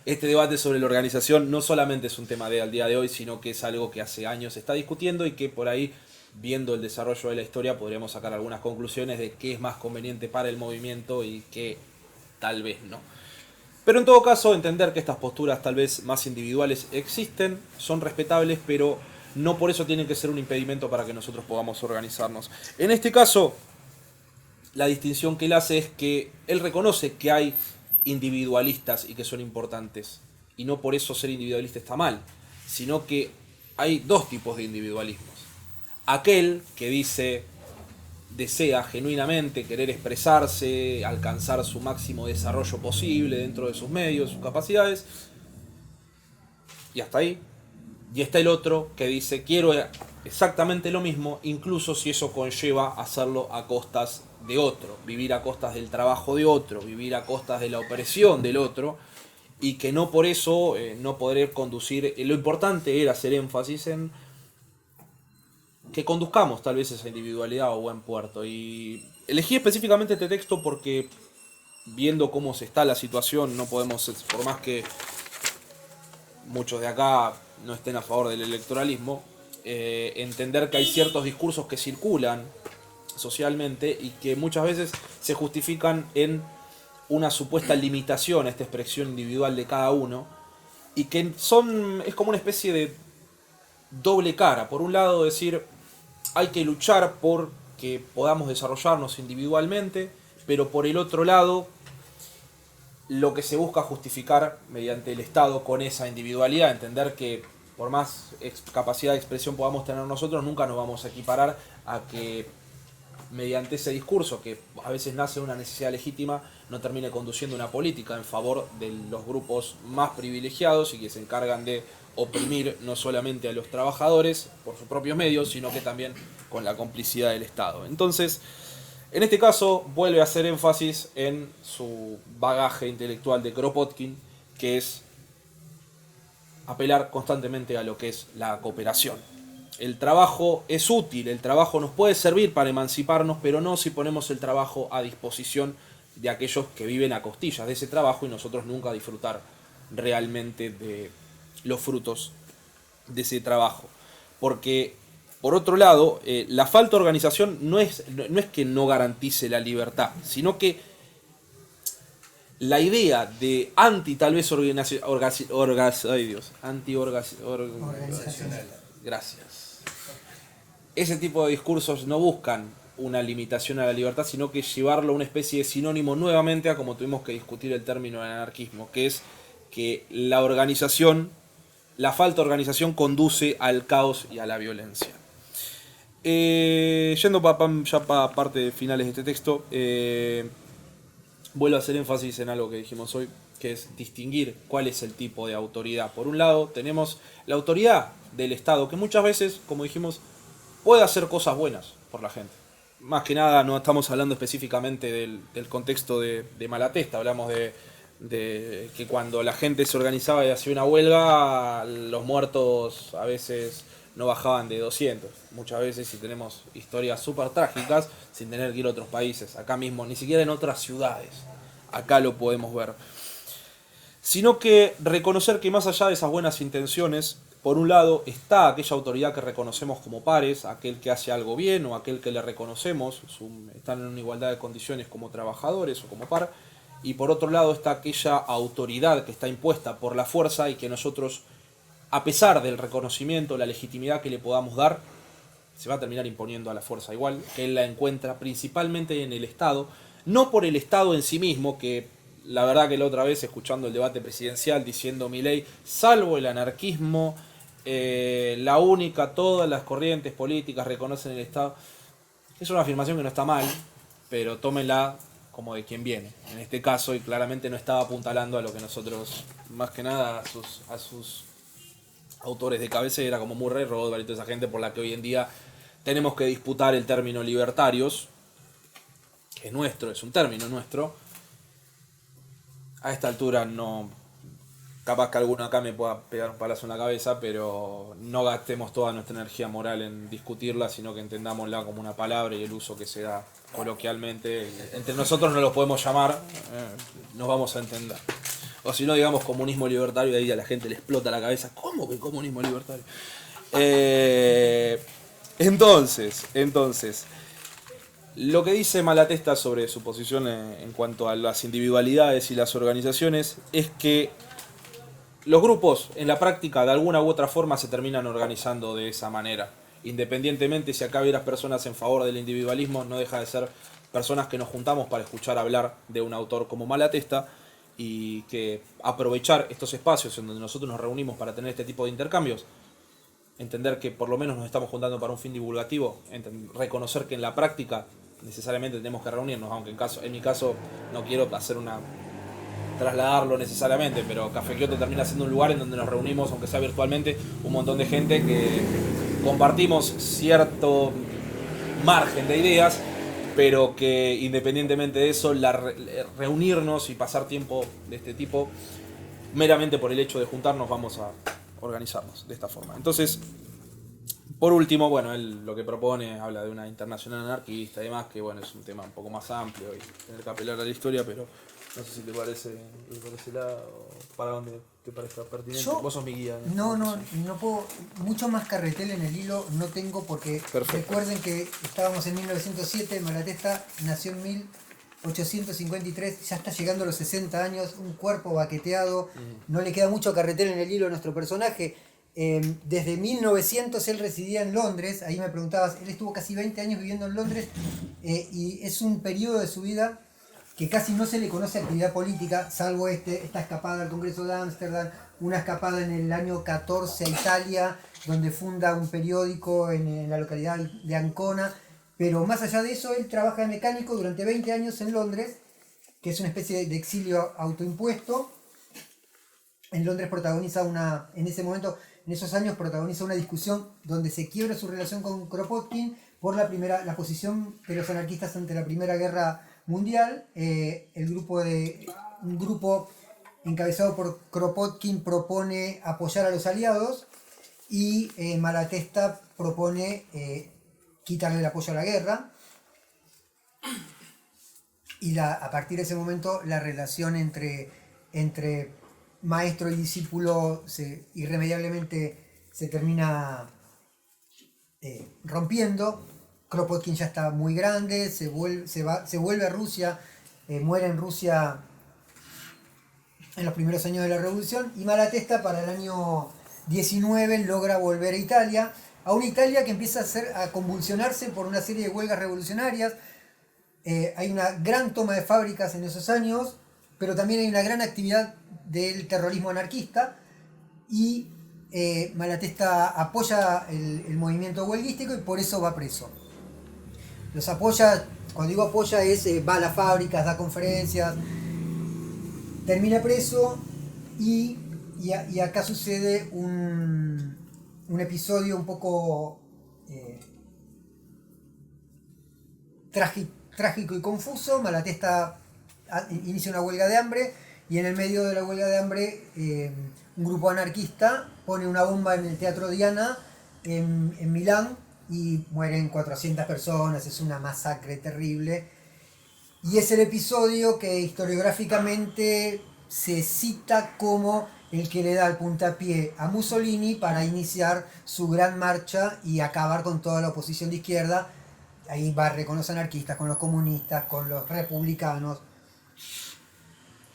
este debate sobre la organización no solamente es un tema al día de hoy, sino que es algo que hace años se está discutiendo y que por ahí, viendo el desarrollo de la historia, podremos sacar algunas conclusiones de qué es más conveniente para el movimiento y qué tal vez no. Pero en todo caso, entender que estas posturas tal vez más individuales existen, son respetables, pero no por eso tienen que ser un impedimento para que nosotros podamos organizarnos. En este caso, la distinción que él hace es que él reconoce que hay individualistas y que son importantes, y no por eso ser individualista está mal, sino que hay dos tipos de individualismos. Aquel que desea genuinamente querer expresarse, alcanzar su máximo desarrollo posible dentro de sus medios, sus capacidades, y hasta ahí. Y está el otro que dice, quiero exactamente lo mismo, incluso si eso conlleva hacerlo a costas de otro, vivir a costas del trabajo de otro, vivir a costas de la opresión del otro, y que no por eso no poder conducir. Lo importante era hacer énfasis en que conduzcamos tal vez esa individualidad a buen puerto. Y elegí específicamente este texto porque, viendo cómo se está la situación, no podemos, por más que muchos de acá no estén a favor del electoralismo, entender que hay ciertos discursos que circulan socialmente y que muchas veces se justifican en una supuesta limitación a esta expresión individual de cada uno, y que es como una especie de doble cara. Por un lado, decir, hay que luchar por que podamos desarrollarnos individualmente, pero por el otro lado, lo que se busca justificar mediante el Estado con esa individualidad, entender que por más capacidad de expresión podamos tener nosotros, nunca nos vamos a equiparar a que mediante ese discurso, que a veces nace de una necesidad legítima, no termine conduciendo una política en favor de los grupos más privilegiados y que se encargan de oprimir no solamente a los trabajadores por sus propios medios, sino que también con la complicidad del Estado. Entonces, en este caso, vuelve a hacer énfasis en su bagaje intelectual de Kropotkin, que es apelar constantemente a lo que es la cooperación. El trabajo es útil, el trabajo nos puede servir para emanciparnos, pero no si ponemos el trabajo a disposición de aquellos que viven a costillas de ese trabajo y nosotros nunca disfrutar realmente de los frutos de ese trabajo. Porque, por otro lado, la falta de organización no es que no garantice la libertad, sino que la idea de ese tipo de discursos no buscan una limitación a la libertad, sino que llevarlo a una especie de sinónimo nuevamente a como tuvimos que discutir el término del anarquismo, que es que la falta de organización conduce al caos y a la violencia. Yendo ya para parte finales de este texto, vuelvo a hacer énfasis en algo que dijimos hoy, que es distinguir cuál es el tipo de autoridad. Por un lado, tenemos la autoridad del Estado, que muchas veces, como dijimos, puede hacer cosas buenas por la gente. Más que nada, no estamos hablando específicamente del contexto de Malatesta, hablamos de que cuando la gente se organizaba y hacía una huelga, los muertos a veces no bajaban de 200. Muchas veces, si tenemos historias súper trágicas, sin tener que ir a otros países, acá mismo, ni siquiera en otras ciudades, acá lo podemos ver. Sino que reconocer que más allá de esas buenas intenciones, por un lado está aquella autoridad que reconocemos como pares, aquel que hace algo bien o aquel que le reconocemos, están en una igualdad de condiciones como trabajadores o como par, y por otro lado está aquella autoridad que está impuesta por la fuerza y que nosotros, a pesar del reconocimiento, la legitimidad que le podamos dar, se va a terminar imponiendo a la fuerza igual, que él la encuentra principalmente en el Estado, no por el Estado en sí mismo, que la verdad que la otra vez, escuchando el debate presidencial, diciendo Milei, salvo el anarquismo, todas las corrientes políticas reconocen el Estado. Es una afirmación que no está mal, pero tómenla como de quien viene, en este caso, y claramente no estaba apuntalando a lo que nosotros, más que nada a sus autores de cabecera, como Murray Rothbard y toda esa gente por la que hoy en día tenemos que disputar el término libertarios, que es nuestro, es un término nuestro. A esta altura no, capaz que alguno acá me pueda pegar un palazo en la cabeza, pero no gastemos toda nuestra energía moral en discutirla, sino que entendámosla como una palabra y el uso que se da coloquialmente. Entre nosotros no lo podemos llamar, nos vamos a entender. O si no, digamos comunismo libertario, y ahí a la gente le explota la cabeza. ¿Cómo que comunismo libertario? Entonces, lo que dice Malatesta sobre su posición en cuanto a las individualidades y las organizaciones es que los grupos en la práctica de alguna u otra forma se terminan organizando de esa manera. Independientemente si acá hubieras personas en favor del individualismo, no deja de ser personas que nos juntamos para escuchar hablar de un autor como Malatesta y que aprovechar estos espacios en donde nosotros nos reunimos para tener este tipo de intercambios, entender que por lo menos nos estamos juntando para un fin divulgativo, reconocer que en la práctica necesariamente tenemos que reunirnos, aunque en mi caso no quiero trasladarlo necesariamente, pero Café Kioto termina siendo un lugar en donde nos reunimos, aunque sea virtualmente, un montón de gente que compartimos cierto margen de ideas, pero que independientemente de eso, reunirnos y pasar tiempo de este tipo, meramente por el hecho de juntarnos, vamos a organizarnos de esta forma. Entonces, por último, bueno, él lo que propone, habla de una internacional anarquista y demás, que bueno, es un tema un poco más amplio y tener que apelar a la historia, pero no sé si te parece por ese lado o para dónde te parezca pertinente. Vos sos mi guía. No puedo, mucho más carretel en el hilo no tengo porque Perfecto. Recuerden que estábamos en 1907, Malatesta nació en 1853, ya está llegando a los 60 años, un cuerpo baqueteado, no le queda mucho carretel en el hilo a nuestro personaje. Desde 1900 él residía en Londres, ahí me preguntabas, él estuvo casi 20 años viviendo en Londres y es un periodo de su vida que casi no se le conoce actividad política, salvo esta escapada al Congreso de Ámsterdam, una escapada en el año 14 a Italia, donde funda un periódico en la localidad de Ancona, pero más allá de eso, él trabaja de mecánico durante 20 años en Londres, que es una especie de exilio autoimpuesto. En Londres en esos años protagoniza una discusión donde se quiebra su relación con Kropotkin por la posición de los anarquistas ante la Primera Guerra Mundial. Un grupo encabezado por Kropotkin propone apoyar a los aliados y Malatesta propone quitarle el apoyo a la guerra. Y a partir de ese momento la relación entre maestro y discípulo irremediablemente se termina rompiendo. Kropotkin ya está muy grande, se vuelve a Rusia, muere en Rusia en los primeros años de la Revolución, y Malatesta para el año 19 logra volver a Italia, a una Italia que empieza a convulsionarse por una serie de huelgas revolucionarias. Hay una gran toma de fábricas en esos años, pero también hay una gran actividad del terrorismo anarquista, y Malatesta apoya el movimiento huelguístico y por eso va preso. Los apoya, cuando digo apoya va a las fábricas, da conferencias, termina preso y acá sucede un episodio un poco trágico y confuso. Malatesta inicia una huelga de hambre y en el medio de la huelga de hambre un grupo anarquista pone una bomba en el Teatro Diana en Milán y mueren 400 personas, es una masacre terrible. Y es el episodio que historiográficamente se cita como el que le da el puntapié a Mussolini para iniciar su gran marcha y acabar con toda la oposición de izquierda. Ahí barre con los anarquistas, con los comunistas, con los republicanos.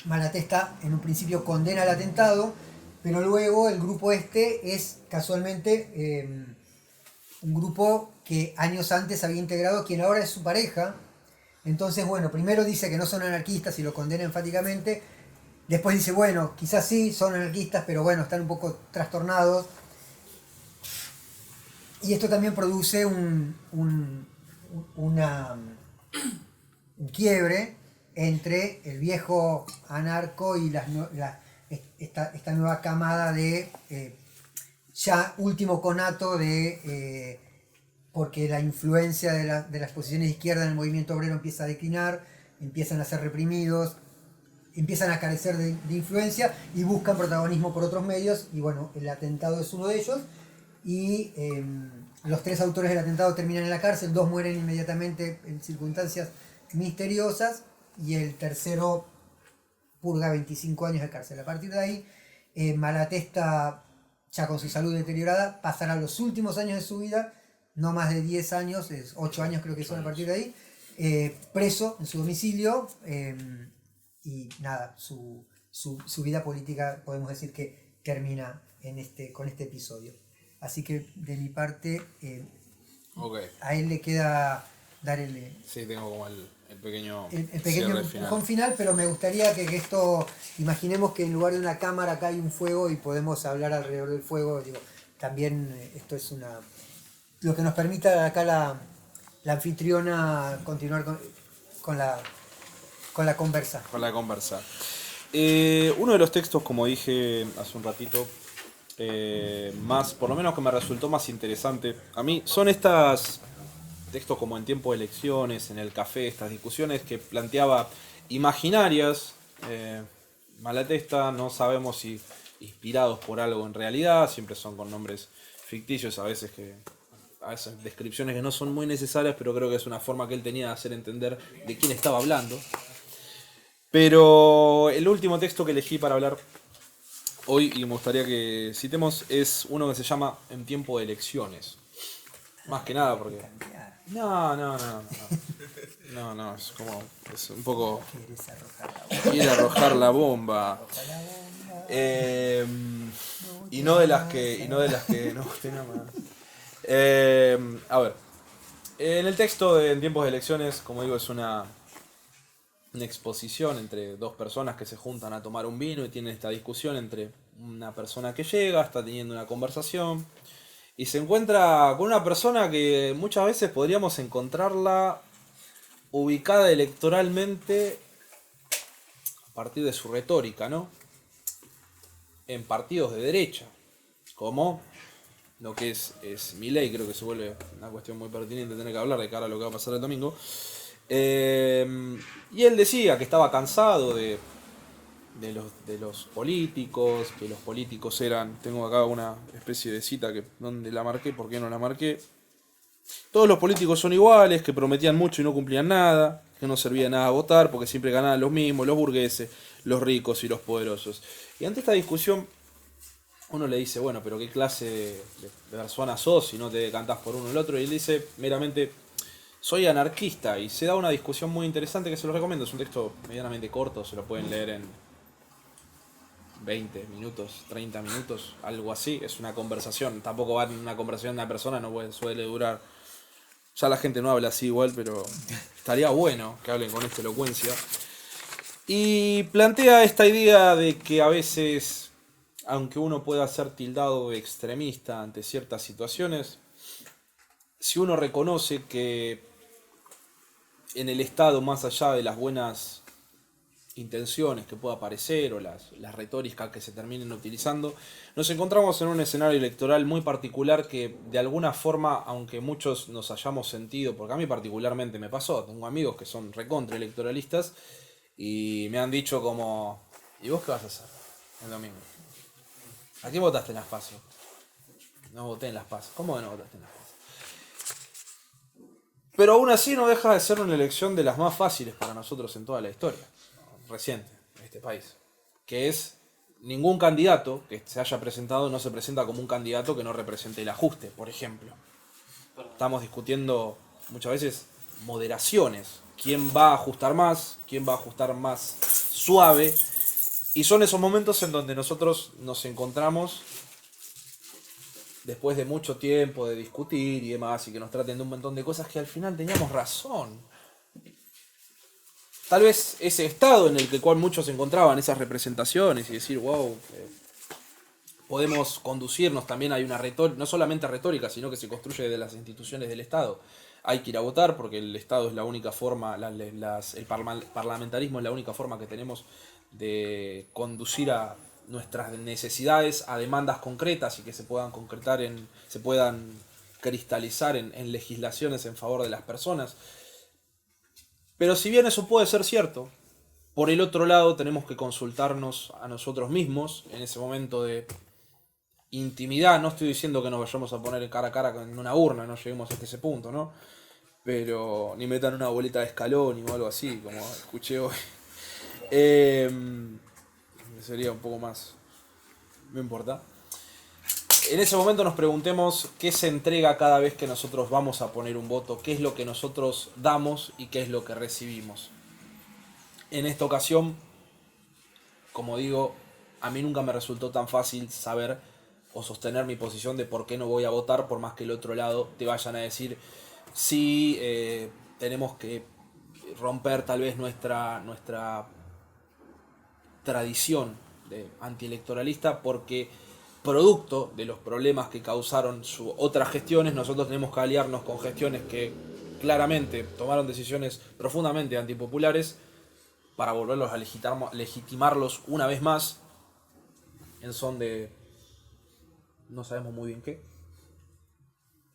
Malatesta en un principio condena el atentado, pero luego el grupo este es casualmente un grupo que años antes había integrado quien ahora es su pareja. Entonces, bueno, primero dice que no son anarquistas y lo condena enfáticamente. Después dice, bueno, quizás sí son anarquistas, pero bueno, están un poco trastornados. Y esto también produce un quiebre entre el viejo anarco y esta nueva camada de ya último conato de porque la influencia de las posiciones de izquierda en el movimiento obrero empieza a declinar, empiezan a ser reprimidos, empiezan a carecer de influencia y buscan protagonismo por otros medios, y bueno, el atentado es uno de ellos, y los 3 autores del atentado terminan en la cárcel, 2 mueren inmediatamente en circunstancias misteriosas, y el tercero purga 25 años de cárcel. A partir de ahí, Malatesta, ya con su salud deteriorada, pasará los últimos años de su vida, no más de 10 años, 8 años creo que son a partir de ahí, preso en su domicilio, y nada, su vida política podemos decir que termina con este episodio. Así que de mi parte, Okay. a él le queda dar el Sí, tengo como el pequeño pequeño cierre empujón final, pero me gustaría que esto, imaginemos que en lugar de una cámara acá hay un fuego y podemos hablar alrededor del fuego. Digo, también esto es lo que nos permita acá la anfitriona continuar con la conversa. Con la conversa. Uno de los textos, como dije hace un ratito, más, por lo menos que me resultó más interesante, a mí son estos textos como en tiempo de elecciones, en el café, estas discusiones que planteaba imaginarias. Malatesta, no sabemos si inspirados por algo en realidad, siempre son con nombres ficticios, a veces descripciones que no son muy necesarias, pero creo que es una forma que él tenía de hacer entender de quién estaba hablando. Pero el último texto que elegí para hablar hoy, y me gustaría que citemos, es uno que se llama En tiempo de elecciones. Más que nada porque... No, es como... Es un poco... Quiere arrojar la bomba. Y no de las que... No, nada más. A ver. En el texto de En tiempos de elecciones, como digo, es una exposición entre 2 personas que se juntan a tomar un vino y tienen esta discusión entre una persona que llega, está teniendo una conversación y se encuentra con una persona que muchas veces podríamos encontrarla ubicada electoralmente a partir de su retórica, ¿no? En partidos de derecha, como lo que es Milei. Creo que se vuelve una cuestión muy pertinente tener que hablar de cara a lo que va a pasar el domingo. Y él decía que estaba cansado de los políticos, que los políticos eran... Tengo acá una especie de cita que donde la marqué, ¿por qué no la marqué? Todos los políticos son iguales, que prometían mucho y no cumplían nada, que no servía de nada votar porque siempre ganaban los mismos, los burgueses, los ricos y los poderosos. Y ante esta discusión uno le dice, bueno, pero ¿qué clase de persona sos si no te decantás por uno o el otro? Y él dice meramente, soy anarquista, y se da una discusión muy interesante que se los recomiendo. Es un texto medianamente corto, se lo pueden leer en 20 minutos, 30 minutos, algo así. Es una conversación, tampoco va en una conversación de una persona, suele durar. Ya la gente no habla así igual, pero estaría bueno que hablen con esta elocuencia. Y plantea esta idea de que a veces, aunque uno pueda ser tildado de extremista ante ciertas situaciones, si uno reconoce que en el Estado, más allá de las buenas intenciones que pueda parecer o las retóricas que se terminen utilizando, nos encontramos en un escenario electoral muy particular que de alguna forma, aunque muchos nos hayamos sentido, porque a mí particularmente me pasó, tengo amigos que son recontra electoralistas y me han dicho como, ¿y vos qué vas a hacer el domingo? ¿A quién votaste en las PASO? No voté en las PASO. ¿Cómo que no votaste en las PASO? Pero aún así no deja de ser una elección de las más fáciles para nosotros en toda la historia reciente de este país, que es ningún candidato que se haya presentado no se presenta como un candidato que no represente el ajuste, por ejemplo. Estamos discutiendo muchas veces moderaciones, quién va a ajustar más suave. Y son esos momentos en donde nosotros nos encontramos después de mucho tiempo de discutir y demás, y que nos traten de un montón de cosas que al final teníamos razón. Tal vez ese estado en el cual muchos se encontraban, esas representaciones, y decir, wow, podemos conducirnos, también hay una retórica, no solamente retórica, sino que se construye desde las instituciones del Estado. Hay que ir a votar porque el Estado es la única forma, el parlamentarismo es la única forma que tenemos de conducir a nuestras necesidades a demandas concretas y que se puedan concretar se puedan cristalizar en legislaciones en favor de las personas. Pero si bien eso puede ser cierto, por el otro lado tenemos que consultarnos a nosotros mismos en ese momento de intimidad. No estoy diciendo que nos vayamos a poner cara a cara en una urna, no lleguemos hasta ese punto, ¿no? Pero ni metan una boleta de escalón o algo así, como escuché hoy. Sería un poco más, no importa. En ese momento nos preguntemos qué se entrega cada vez que nosotros vamos a poner un voto, qué es lo que nosotros damos y qué es lo que recibimos. En esta ocasión, como digo, a mí nunca me resultó tan fácil saber o sostener mi posición de por qué no voy a votar, por más que el otro lado te vayan a decir sí, tenemos que romper tal vez nuestra tradición de antielectoralista, porque producto de los problemas que causaron otras gestiones, nosotros tenemos que aliarnos con gestiones que claramente tomaron decisiones profundamente antipopulares para volverlos a legitimarlos una vez más en son de no sabemos muy bien qué.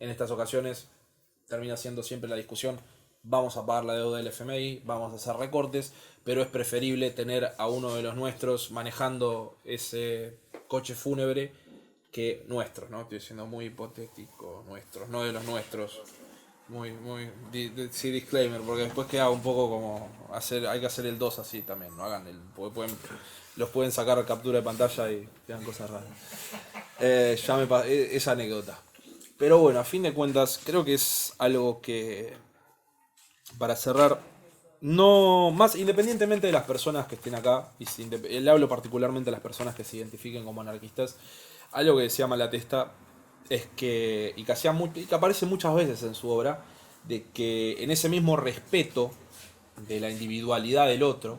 En estas ocasiones termina siendo siempre la discusión: vamos a pagar la deuda del FMI, vamos a hacer recortes, pero es preferible tener a uno de los nuestros manejando ese coche fúnebre que nuestros, ¿no? Estoy siendo muy hipotético, nuestros, no de los nuestros. Sí, disclaimer, porque después queda un poco como hay que hacer el 2 así también, no hagan porque los pueden sacar captura de pantalla y quedan cosas raras. Esa anécdota. Pero bueno, a fin de cuentas, creo que es algo que, para cerrar, no más independientemente de las personas que estén acá, y le hablo particularmente a las personas que se identifiquen como anarquistas, algo que decía Malatesta es que, y que aparece muchas veces en su obra, de que en ese mismo respeto de la individualidad del otro,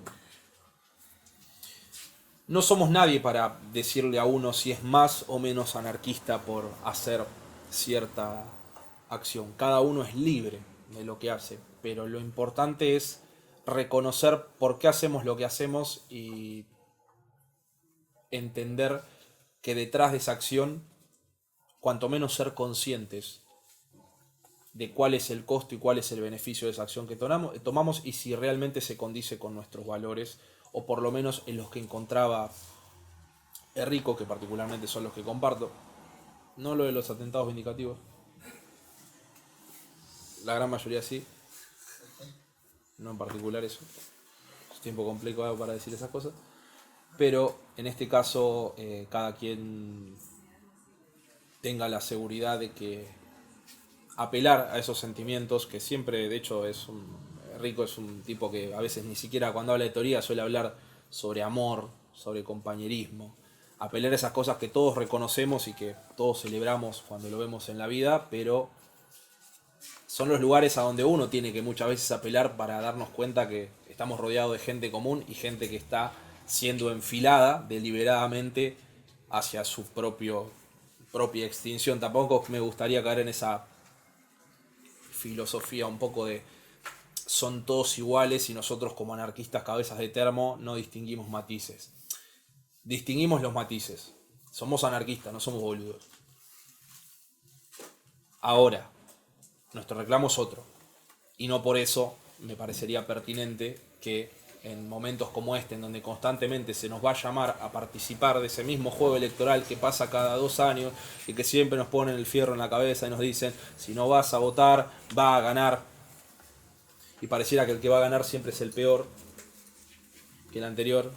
no somos nadie para decirle a uno si es más o menos anarquista por hacer cierta acción. Cada uno es libre de lo que hace, pero lo importante es reconocer por qué hacemos lo que hacemos y entender que detrás de esa acción, cuanto menos ser conscientes de cuál es el costo y cuál es el beneficio de esa acción que tomamos y si realmente se condice con nuestros valores, o por lo menos en los que encontraba Enrico, que particularmente son los que comparto. No lo de los atentados vindicativos, la gran mayoría sí, no en particular eso. Es tiempo complicado para decir esas cosas, pero en este caso cada quien tenga la seguridad de que apelar a esos sentimientos, que siempre, de hecho, Rico es un tipo que a veces ni siquiera cuando habla de teoría suele hablar sobre amor, sobre compañerismo, apelar a esas cosas que todos reconocemos y que todos celebramos cuando lo vemos en la vida, pero son los lugares a donde uno tiene que muchas veces apelar para darnos cuenta que estamos rodeados de gente común y gente que está siendo enfilada deliberadamente hacia su propia extinción. Tampoco me gustaría caer en esa filosofía un poco de son todos iguales y nosotros como anarquistas cabezas de termo no distinguimos matices. Distinguimos los matices. Somos anarquistas, no somos boludos. Ahora, nuestro reclamo es otro. Y no por eso me parecería pertinente que en momentos como este, en donde constantemente se nos va a llamar a participar de ese mismo juego electoral que pasa cada 2 años y que siempre nos ponen el fierro en la cabeza y nos dicen: si no vas a votar, va a ganar. Y pareciera que el que va a ganar siempre es el peor que el anterior,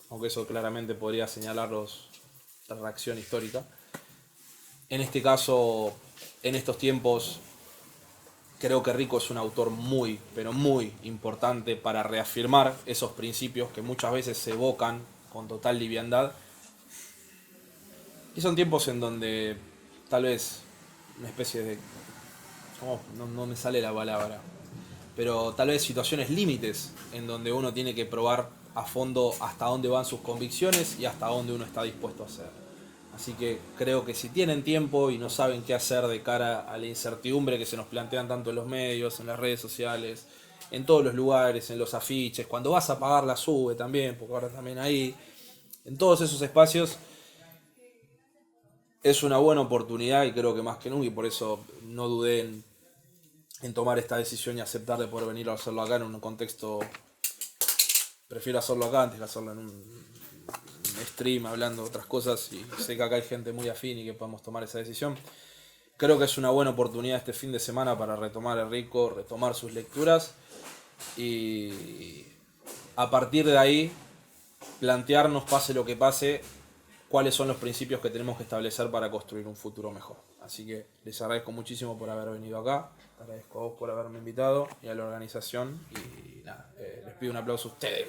aunque eso claramente podría señalar la reacción histórica. En este caso, en estos tiempos, creo que Rico es un autor muy, pero muy importante para reafirmar esos principios que muchas veces se evocan con total liviandad. Y son tiempos en donde tal vez una especie de... no me sale la palabra. Pero tal vez situaciones límites en donde uno tiene que probar a fondo hasta dónde van sus convicciones y hasta dónde uno está dispuesto a hacer. Así que creo que si tienen tiempo y no saben qué hacer de cara a la incertidumbre que se nos plantean tanto en los medios, en las redes sociales, en todos los lugares, en los afiches, cuando vas a pagar la sube también, porque ahora también ahí, en todos esos espacios, es una buena oportunidad y creo que más que nunca, y por eso no dudé en tomar esta decisión y aceptar de poder venir a hacerlo acá en un contexto. Prefiero hacerlo acá antes que hacerlo en un stream hablando de otras cosas, y sé que acá hay gente muy afín y que podemos tomar esa decisión. Creo que es una buena oportunidad este fin de semana para retomar el Rico, retomar sus lecturas y a partir de ahí plantearnos, pase lo que pase, cuáles son los principios que tenemos que establecer para construir un futuro mejor. Así que les agradezco muchísimo por haber venido acá, te agradezco a vos por haberme invitado y a la organización, y nada, les pido un aplauso a ustedes.